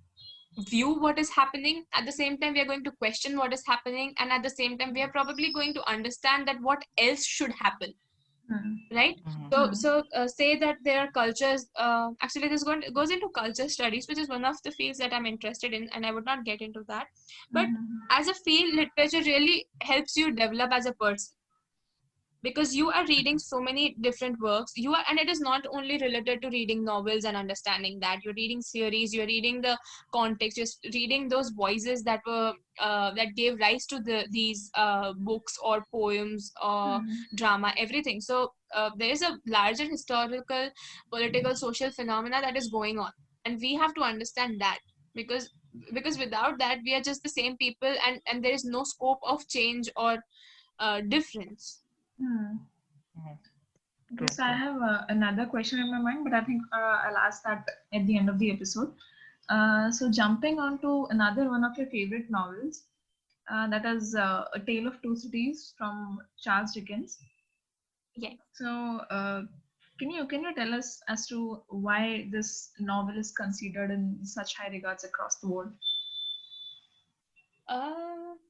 view what is happening. At the same time, we are going to question what is happening, and at the same time, we are probably going to understand that what else should happen,
Mm.
right?
Mhm.
So say that there are cultures, actually this goes into culture studies, which is one of the fields that I'm interested in, and I would not get into that. But
Mm.
as a field, literature really helps you develop as a person, because you are reading so many different works. You are, and it is not only related to reading novels and understanding that. You're reading series, you're reading the context, you're reading those voices that were that gave rise to these books or poems or
Mm.
drama, everything. So there is a larger historical, political, social phenomena that is going on, and we have to understand that, because without that, we are just the same people, and there is no scope of change or difference.
Mm.
Mhm.
Okay,
True,
so I
true.
have another question in my mind, but I think I'll ask that at the end of the episode. So jumping on to another one of your favorite novels, that is A Tale of Two Cities from Charles Dickens.
Yeah.
So can you tell us as to why this novel is considered in such high regards across the world?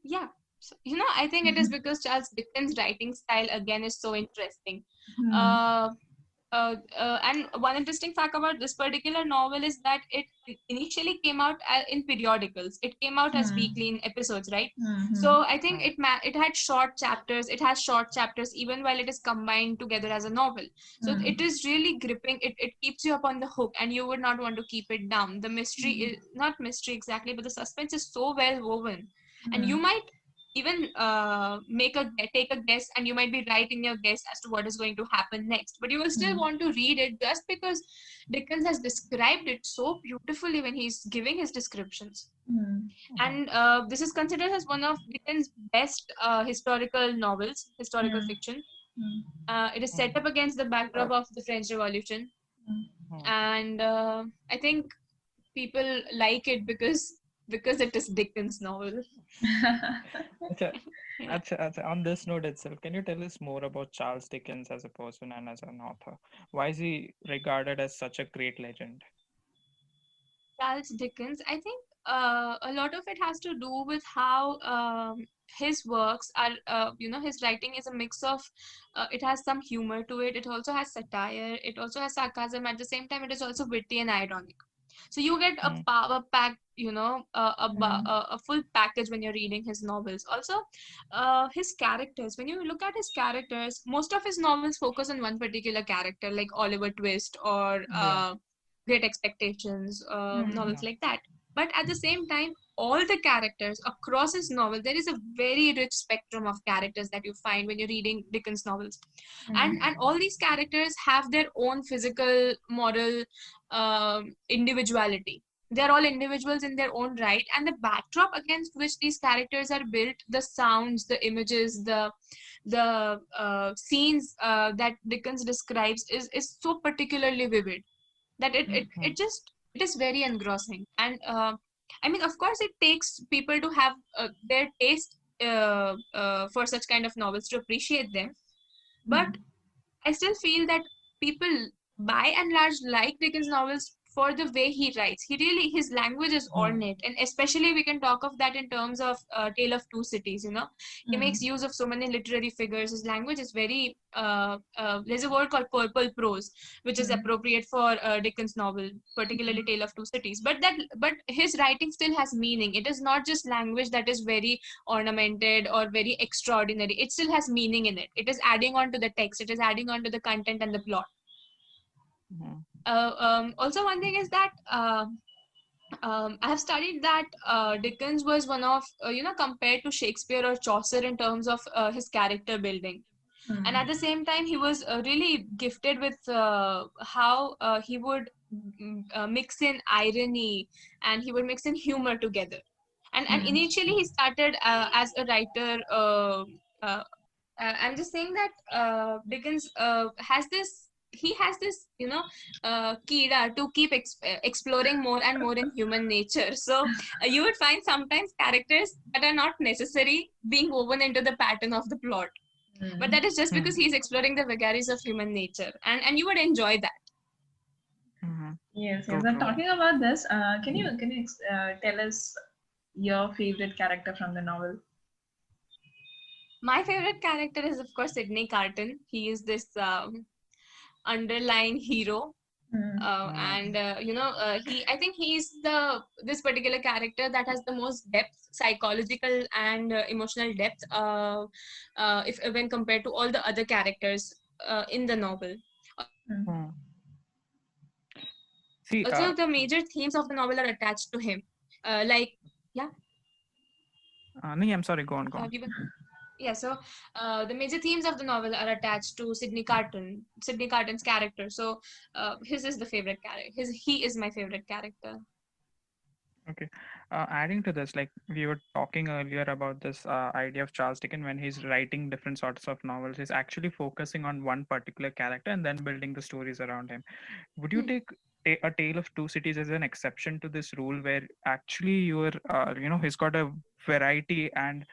Yeah. So, I think it is because Charles Dickens' writing style again is so interesting.
Hmm.
Uh, and one interesting fact about this particular novel is that it initially came out in periodicals. It came out as
Hmm.
weekly in episodes, right?
Hmm.
So I think
Mhm.
it had short chapters. It has short chapters even while it is combined together as a novel. So
Hmm.
it is really gripping. It keeps you up on the hook, and you would not want to keep it down. The mystery
Hmm.
is not mystery exactly, but the suspense is so well woven, and
Hmm.
you might even take a guess, and you might be right in your guess as to what is going to happen next, but you will still
Hmm.
want to read it, just because Dickens has described it so beautifully when he's giving his descriptions.
Hmm.
Mhm.
And this is considered as one of Dickens' best historical novels, historical
Hmm.
fiction.
Hmm.
It is set
Mhm.
up against the backdrop of the French Revolution,
Mhm.
and I think people like it because it is Dickens' novel.
Acha,
Yeah.
on this note itself, can you tell us more about Charles Dickens as a person and as an author? Why is he regarded as such a great legend?
Charles Dickens, I think a lot of it has to do with how his works are, his writing is a mix of, it has some humor to it. It also has satire. It also has sarcasm. At the same time, it is also witty and ironic. So you get a
Mm,
power pack,
Mm.
a full package when you're reading his novels. Also, his characters. When you look at his characters, most of his novels focus on one particular character, like Oliver Twist or
yeah.
Great Expectations,
Mm.
novels
Yeah.
like that. But at the same time, all the characters across his novel, there is a very rich spectrum of characters that you find when you're reading Dickens novels, and
Mm.
all these characters have their own physical, moral, individuality. They're all individuals in their own right, and the backdrop against which these characters are built, the sounds, the images, the scenes that Dickens describes is so particularly vivid that
Mm,
it is very engrossing. And I mean, of course, it takes people to have their taste for such kind of novels to appreciate them, but
Mm.
I still feel that people, by and large, like Dickens' novels for the way he writes. His language is
mm,
ornate, and especially we can talk of that in terms of Tale of Two Cities. He makes
Mm.
use of so many literary figures. His language is very. There's a word called purple prose, which is
Mm.
appropriate for Dickens' novel, particularly
Mm.
Tale of Two Cities. But his writing still has meaning. It is not just language that is very ornamented or very extraordinary. It still has meaning in it. It is adding on to the text. It is adding on to the content and the plot.
mm,
Also, one thing is that I have studied that Dickens was one of, compared to Shakespeare or Chaucer in terms of his character building. And
Mm.
at the same time, he was really gifted with how he would mix in irony, and he would mix in humor together. And
Mm.
initially, he started as a writer. Uh, I'm just saying that Dickens has this. He has this, kira to keep exploring more and more in human nature. So you would find sometimes characters that are not necessary being woven into the pattern of the plot, but
Mm.
that is just because
mm,
he's exploring the vagaries of human nature, and you would enjoy that.
mm.
Yes, yes.
True,
And
true.
talking about this, can you tell us your favorite character from the novel?
My favorite character is, of course, Sidney Carton. He is this underlying hero.
Mm.
And I think he's the this particular character that has the most depth, psychological and emotional depth, if when compared to all the other characters in the novel.
Mm.
Mm.
Also, the
See,
major themes of the novel are attached to him, like, yeah,
no, I'm sorry. Go on, go on.
given. Yeah, so the major themes of the novel are attached to Sidney Carton's character. So his is the favorite character. He is my favorite character.
Okay. Adding to this, like we were talking earlier about this idea of Charles Dickens when he's writing different sorts of novels, he's actually focusing on one particular character and then building the stories around him. Would you
Hmm.
take A Tale of Two Cities as an exception to this rule, where actually he's got a variety and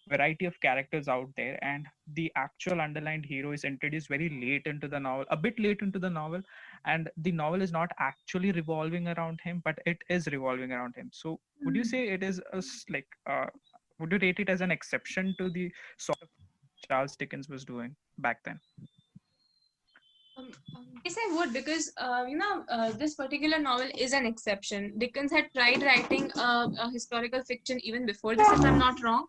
variety of characters out there, and the actual underlined hero is introduced very late into the novel, a bit late into the novel, and the novel is not actually revolving around him, but it is revolving around him. So would you say it is would you rate it as an exception to the sort of Charles Dickens was doing back then?
Yes, I would, because this particular novel is an exception. Dickens had tried writing a historical fiction even before this, if I'm not wrong,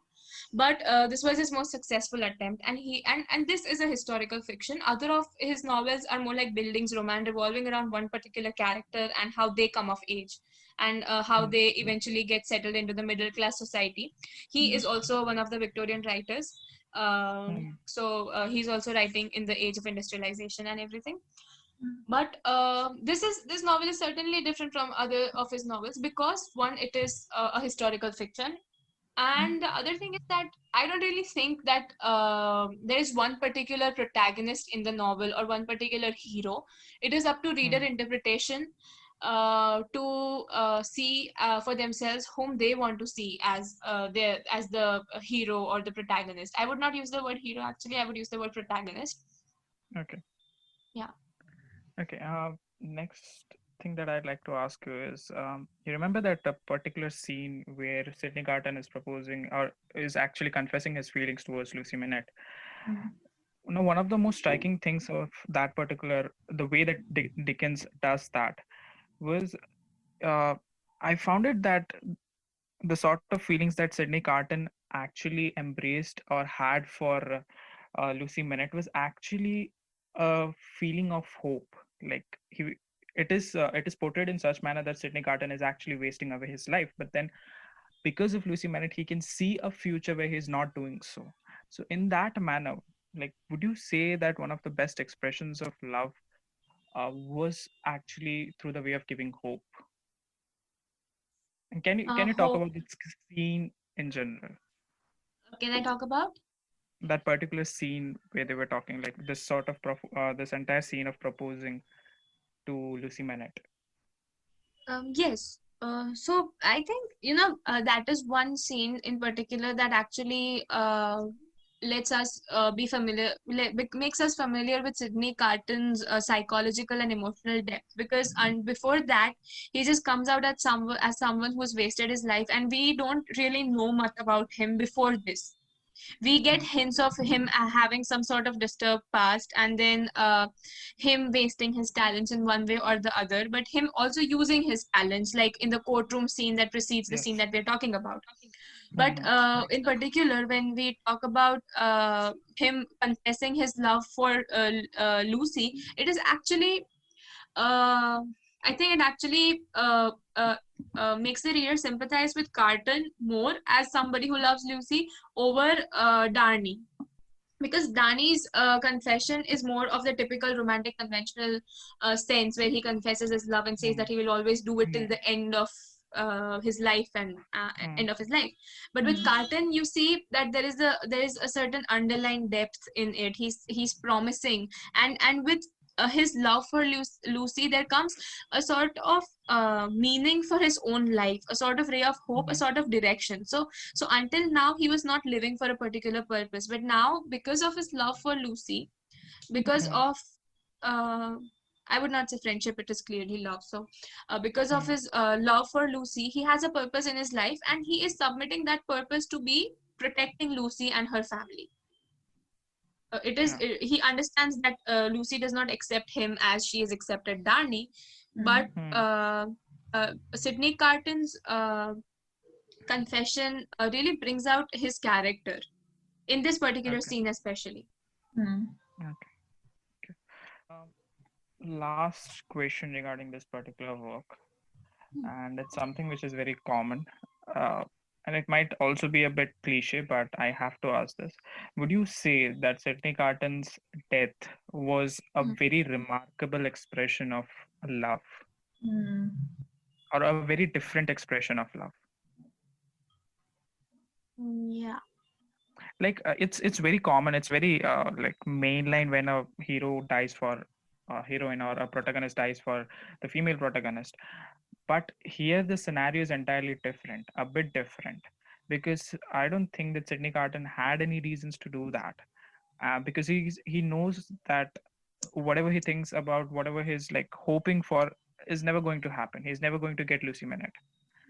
but this was his most successful attempt. And this is a historical fiction. Other of his novels are more like Bildungsroman, revolving around one particular character and how they come of age, and how
Mm,
they eventually get settled into the middle class society. He is also one of the Victorian writers.
mm,
So he's also writing in the age of industrialization and everything. But this novel is certainly different from other of his novels, because one, it is a historical fiction, and the other thing is that I don't really think that there is one particular protagonist in the novel or one particular hero. It is up to reader
mm.
interpretation to see for themselves whom they want to see as the hero or the protagonist. I would not use the word hero, actually. I would use the word protagonist.
Okay.
Yeah.
Okay. Next. thing that I'd like to ask you is, you remember that particular scene where Sidney Carton is proposing or is actually confessing his feelings towards Lucy Minette?
Mm.
One of the most striking things of that particular, the way that Dickens does that was, uh, I found it that the sort of feelings that Sidney Carton actually embraced or had for Lucy Minette was actually a feeling of hope. Like it is portrayed in such manner that Sidney Carton is actually wasting away his life, but then because of Lucy Minette, he can see a future where he's not doing so. So in that manner, like, would you say that one of the best expressions of love was actually through the way of giving hope? And can you talk
Hope.
about this scene in general?
Can I talk about?
That particular scene where they were talking, like this sort of this entire scene of proposing to Lucy Manette.
Yes. So I think that is one scene in particular that actually lets us be familiar, makes us familiar with Sidney Carton's psychological and emotional depth. Because before that, he just comes out as someone who's wasted his life, and we don't really know much about him before this. We get
Mm,
hints of him having some sort of disturbed past, and then him wasting his talents in one way or the other, but him also using his talents, like in the courtroom scene that precedes the scene
yes.
that we're talking about. But
Mhm, right.
in particular, when we talk about him confessing his love for Lucy, it is actually uh, I think it actually makes the reader sympathize with Carton more as somebody who loves Lucy over Darnie. Because Darnie's confession is more of the typical romantic conventional sense, where he confesses his love and says
Mm,
that he will always do it till
mm,
the end of his life and
mm,
end of his life. But with
Mm.
Carton, you see that there is a certain underlying depth in it. He's promising, and with his love for Lucy, there comes a sort of meaning for his own life, a sort of ray of hope, a
mm,
sort of direction. So until now, he was not living for a particular purpose. But now, because of his love for Lucy, because
mm,
of uh, I would not say friendship, it is clearly love. So, because of
mm,
his love for Lucy, he has a purpose in his life, and he is submitting that purpose to be protecting Lucy and her family.
yeah.
He understands that Lucy does not accept him as she has accepted Darnie, but
Mm.
Mm,
Sidney Carton's confession really brings out his character in this particular
okay.
scene, especially.
Mm.
Okay. Okay. Um, Last question regarding this particular work, and it's something which is very common. Uh, and it might also be a bit cliche, but I have to ask this. Would you say that Sidney Carton's death was a
Mhm.
very remarkable expression of love,
Mm.
or a very different expression of love?
Yeah.
Like it's very common, it's very like mainline when a hero dies for a heroine, or a protagonist dies for the female protagonist. But here the scenario is entirely different, a bit different, because I don't think that Sidney Carton had any reasons to do that, because he knows that whatever he thinks about, whatever he's like hoping for, is never going to happen. He's never going to get Lucy Minette,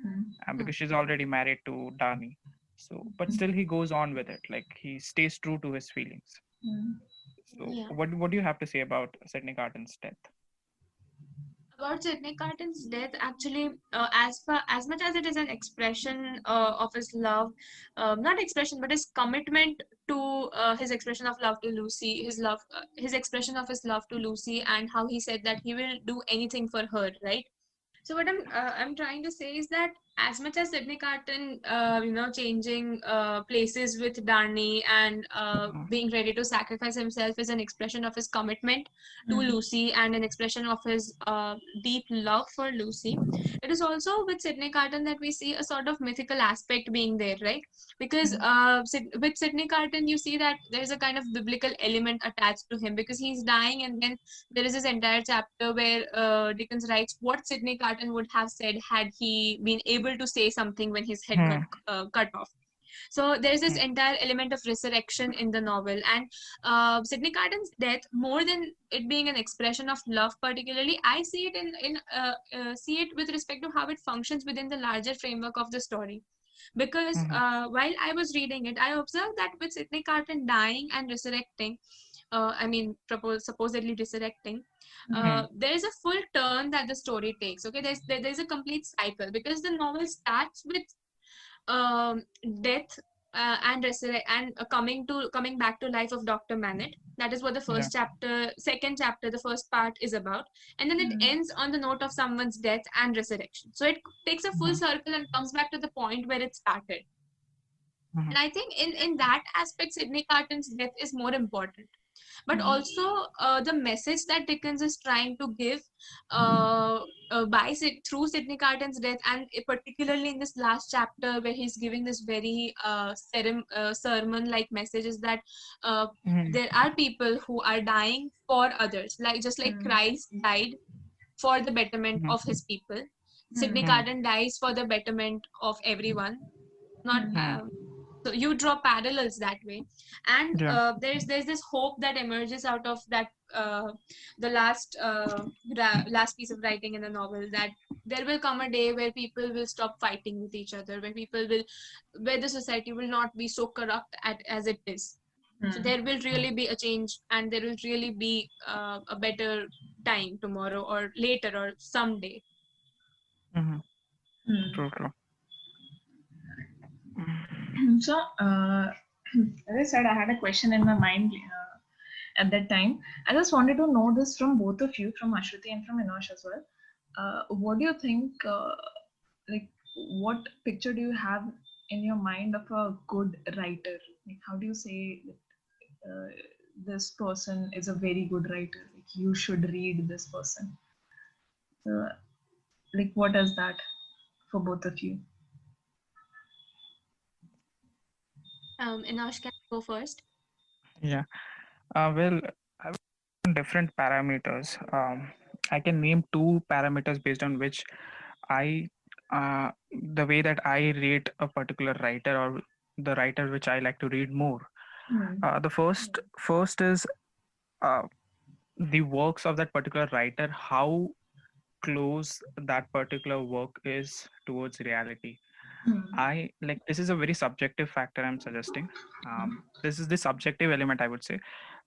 Mm.
Mm.
because she's already married to Darnie. So, but still he goes on with it. Like he stays true to his feelings.
Mm.
So,
Yeah.
what do you have to say about Sidney Carton's death?
About Sidney Carton's death, actually, as much as it is an expression of his love, not expression, but his commitment to his expression of love to Lucy, his expression of his love to Lucy, and how he said that he will do anything for her, right? So what I'm trying to say is that as much as Sidney Carton, changing places with Darnie and
Mm,
being ready to sacrifice himself is an expression of his commitment to
Mm.
Lucy and an expression of his deep love for Lucy, it is also with Sidney Carton that we see a sort of mythical aspect being there, right? Because
Mm.
With Sidney Carton, you see that there is a kind of biblical element attached to him because he's dying, and then there is this entire chapter where Dickens writes what Sidney Carton would have said had he been able to say something when his head got
mm,
cut off. So there's this
Mm.
entire element of resurrection in the novel, and Sidney Carton's death, more than it being an expression of love, particularly, I see it see it with respect to how it functions within the larger framework of the story. Because
Mhm.
while I was reading it, I observed that with Sidney Carton dying and resurrecting, supposedly resurrecting,
Mm.
there is a full turn that the story takes. Okay, there's a complete cycle, because the novel starts with um, death and coming back to life of Dr. Manet. That is what the
Yeah.
second chapter, the first part is about, and then it ends on the note of someone's death and resurrection. So it takes a full
Mhm.
circle and comes back to the point where it started.
Mhm.
And I think in that aspect, Sidney Carton's death is more important, but also the message that Dickens is trying to give uh, through Sidney Carton's death, and particularly in this last chapter where he's giving this very sermon-like message, is that uh,
Mhm.
there are people who are dying for others, like just like Christ died for the betterment
Mhm.
of his people. Sidney
Mhm.
Carton dies for the betterment of everyone. Not
Mhm.
So you draw parallels that way, and
Yeah.
there's this hope that emerges out of that the last piece of writing in the novel, that there will come a day where people will stop fighting with each other, where the society will not be so corrupt as it is. So there will really be a change, and there will really be a better time tomorrow or later or someday.
Mhm. True. True. Mhm.
So, as I said, I had a question in my mind at that time. I just wanted to know this from both of you, from Ashruti and from Inosh as well. What do you think? Like, what picture do you have in your mind of a good writer? Like, how do you say that this person is a very good writer? Like, you should read this person. So, like, what is that for both of you?
Inosh can go first.
Yeah. Well, I would on different parameters. I can name two parameters based on which I, the way that I rate a particular writer or the writer which I like to read more. The first is uh, the works of that particular writer, how close that particular work is towards reality. I like this is a very subjective factor I'm suggesting. This is the subjective element, I would say,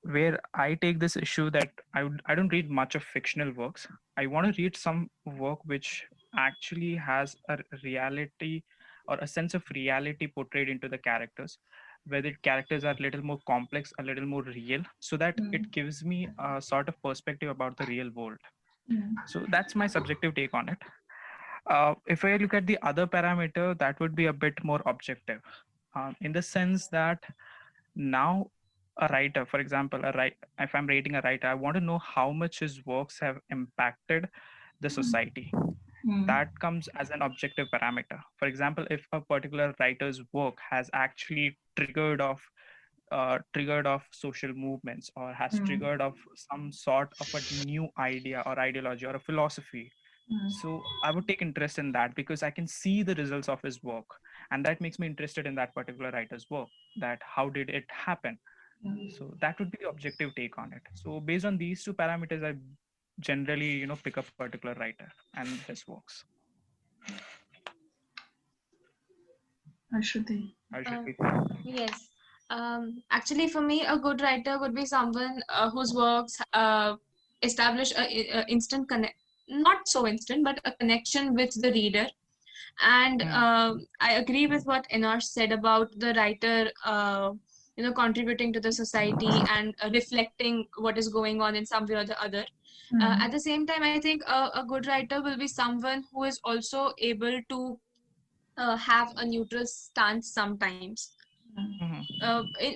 where I take this issue that I don't read much of fictional works. I want to read some work which actually has a reality or a sense of reality portrayed into the characters, where the characters are a little more complex, a little more real, so that it gives me a sort of perspective about the real world. So that's my subjective take on it. If I look at the other parameter, that would be a bit more objective, in the sense that now a writer, for example, if I'm rating a writer, I want to know how much his works have impacted the society. That comes as an objective parameter. For example, if a particular writer's work has actually triggered off social movements, or has triggered off some sort of a new idea or ideology or a philosophy, so I would take interest in that because I can see the results of his work, and that makes me interested in that particular writer's work. That how did it happen? So that would be the objective take on it. So based on these two parameters, I generally pick a particular writer and his works.
Ashruti.
I should
Uh,
be.
yes. Actually, for me, a good writer would be someone whose works establish a instant connect, not so instant, but a connection with the reader. And
Hmm.
I agree with what Enosh said about the writer, contributing to the society and reflecting what is going on in some way or the other. At the same time, I think a good writer will be someone who is also able to have a neutral stance sometimes
Hmm.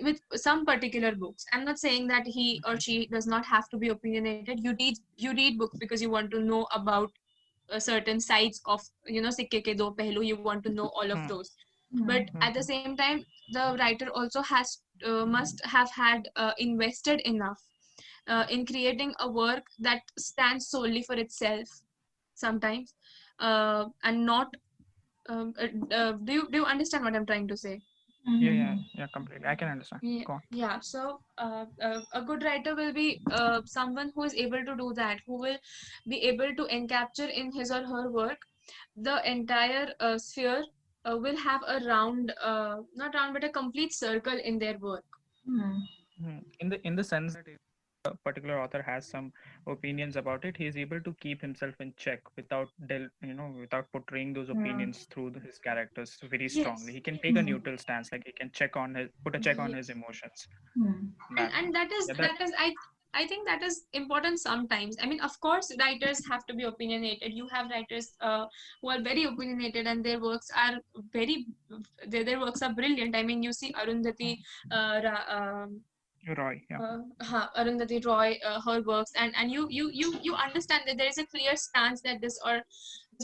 with some particular books. I'm not saying that he or she does not have to be opinionated. You read books because you want to know about certain sides of sikke ke do pehlu. You want to know all of
Hmm.
those. But
Hmm.
at the same time, the writer also must have had invested enough in creating a work that stands solely for itself sometimes, and not do you understand what I'm trying to say?
Yeah, completely. I can understand.
Yeah,
Go on.
yeah. So, a good writer will be someone who is able to do that, who will be able to encapture in his or her work the entire sphere, will have a round, not round, but a complete circle in their work.
Mm.
In the sense that if a particular author has some opinions about it, he is able to keep himself in check without without portraying those
Yeah.
opinions through his characters very strongly.
Yes.
He can take a
Mm.
neutral stance, like he can check on his put a check on his
Yes.
emotions.
Mm.
and
That
and that is
yeah, that
that is I think that is important sometimes. I mean, of course, writers have to be opinionated. You have writers who are very opinionated, and their works are very their works are brilliant. I mean, you see Arundhati
Roy, yeah.
Arundhati Roy, her works, and you understand that there is a clear stance that this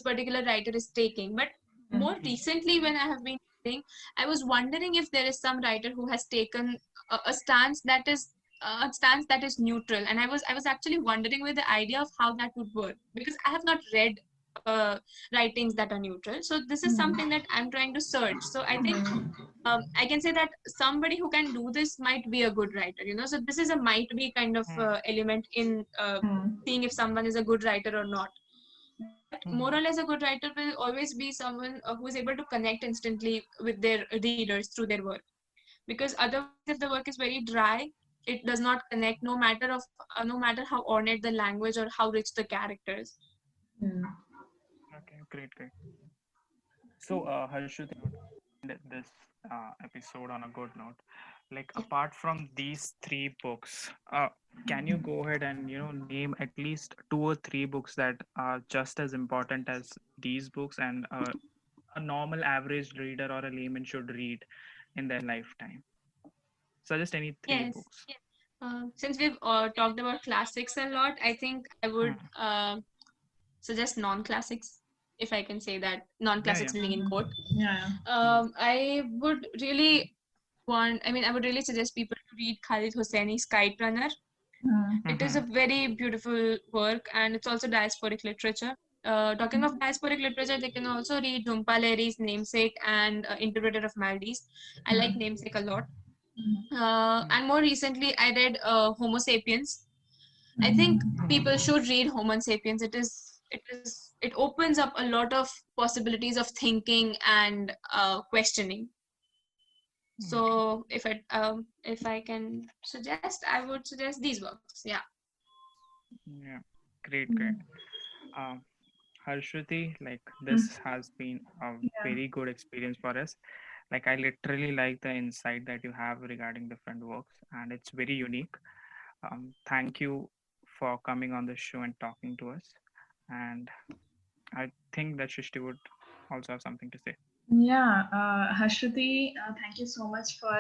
particular writer is taking. But more
Mm,
recently, when I have been reading, I was wondering if there is some writer who has taken a stance that is neutral, and I was actually wondering with the idea of how that would work, because I have not read writings that are neutral. So this is
Mm.
something that I'm trying to search. So I think
Mm.
I can say that somebody who can do this might be a good writer, so this is a might be kind of
mm,
element in
Mm.
seeing if someone is a good writer or not. But more
mm,
or less, a good writer will always be someone who is able to connect instantly with their readers through their work. Because otherwise, if the work is very dry, it does not connect, no matter how ornate the language or how rich the characters.
Mm.
okay, great. So, Harshit, end this episode on a good note. Like,
Yeah.
apart from these three books, can you go ahead and name at least two or three books that are just as important as these books, and a normal average reader or a layman should read in their lifetime? Suggest any three
Yes.
books.
Since we've talked about classics a lot, I think I would
Hmm.
suggest non-classics, if I can say that.
Yeah.
Non-classics being in
Mhm.
quote.
Yeah.
I would really I would really suggest people to read Khalid Hosseini's Kite Runner.
Mm.
It is a
Mm-hmm.
very beautiful work, and it's also diasporic literature. Talking of diasporic literature, they can also read Jhumpa Lahiri's Namesake and Interpreter of Maldives. I like
Mm.
Namesake a lot.
Mm.
And more recently, I read Homo Sapiens. I think
Mhm.
people should read Homo Sapiens. It opens up a lot of possibilities of thinking and questioning.
Okay.
So if I can suggest, I would suggest these books. Yeah.
Yeah. Great.
Mm.
Um, Harshruti, like
Mm.
this has been a
Yeah.
very good experience for us. Like I literally like the insight that you have regarding different works, and it's very unique. Thank you for coming on the show and talking to us. And I think that Shishti would also have something to say.
Yeah, Hashruti, thank you so much for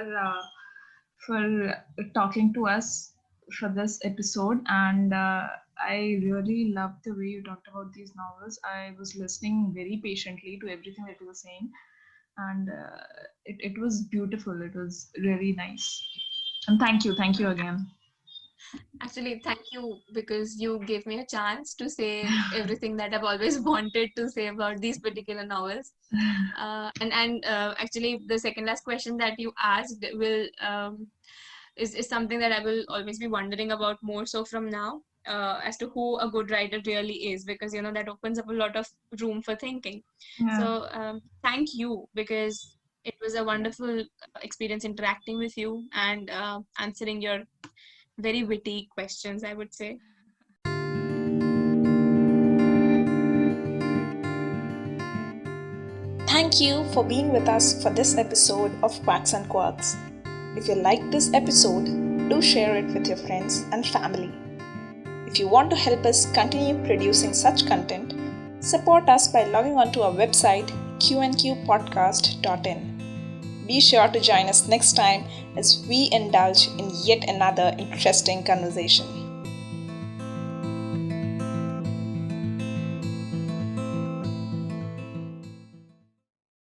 talking to us for this episode, and I really loved the way you talked about these novels. I was listening very patiently to everything that you were saying, and it was beautiful. It was really nice, and thank you again.
Actually, thank you, because you gave me a chance to say everything that I've always wanted to say about these particular novels. And actually, the second last question that you asked is something that I will always be wondering about more so from now, as to who a good writer really is, because that opens up a lot of room for thinking.
Yeah.
So thank you, because it was a wonderful experience interacting with you and answering your very witty questions, I would say.
Thank you for being with us for this episode of Quacks and Quarks. If you liked this episode, do share it with your friends and family. If you want to help us continue producing such content, support us by logging onto our website qnqpodcast.in. Be sure to join us next time as we indulge in yet another interesting conversation.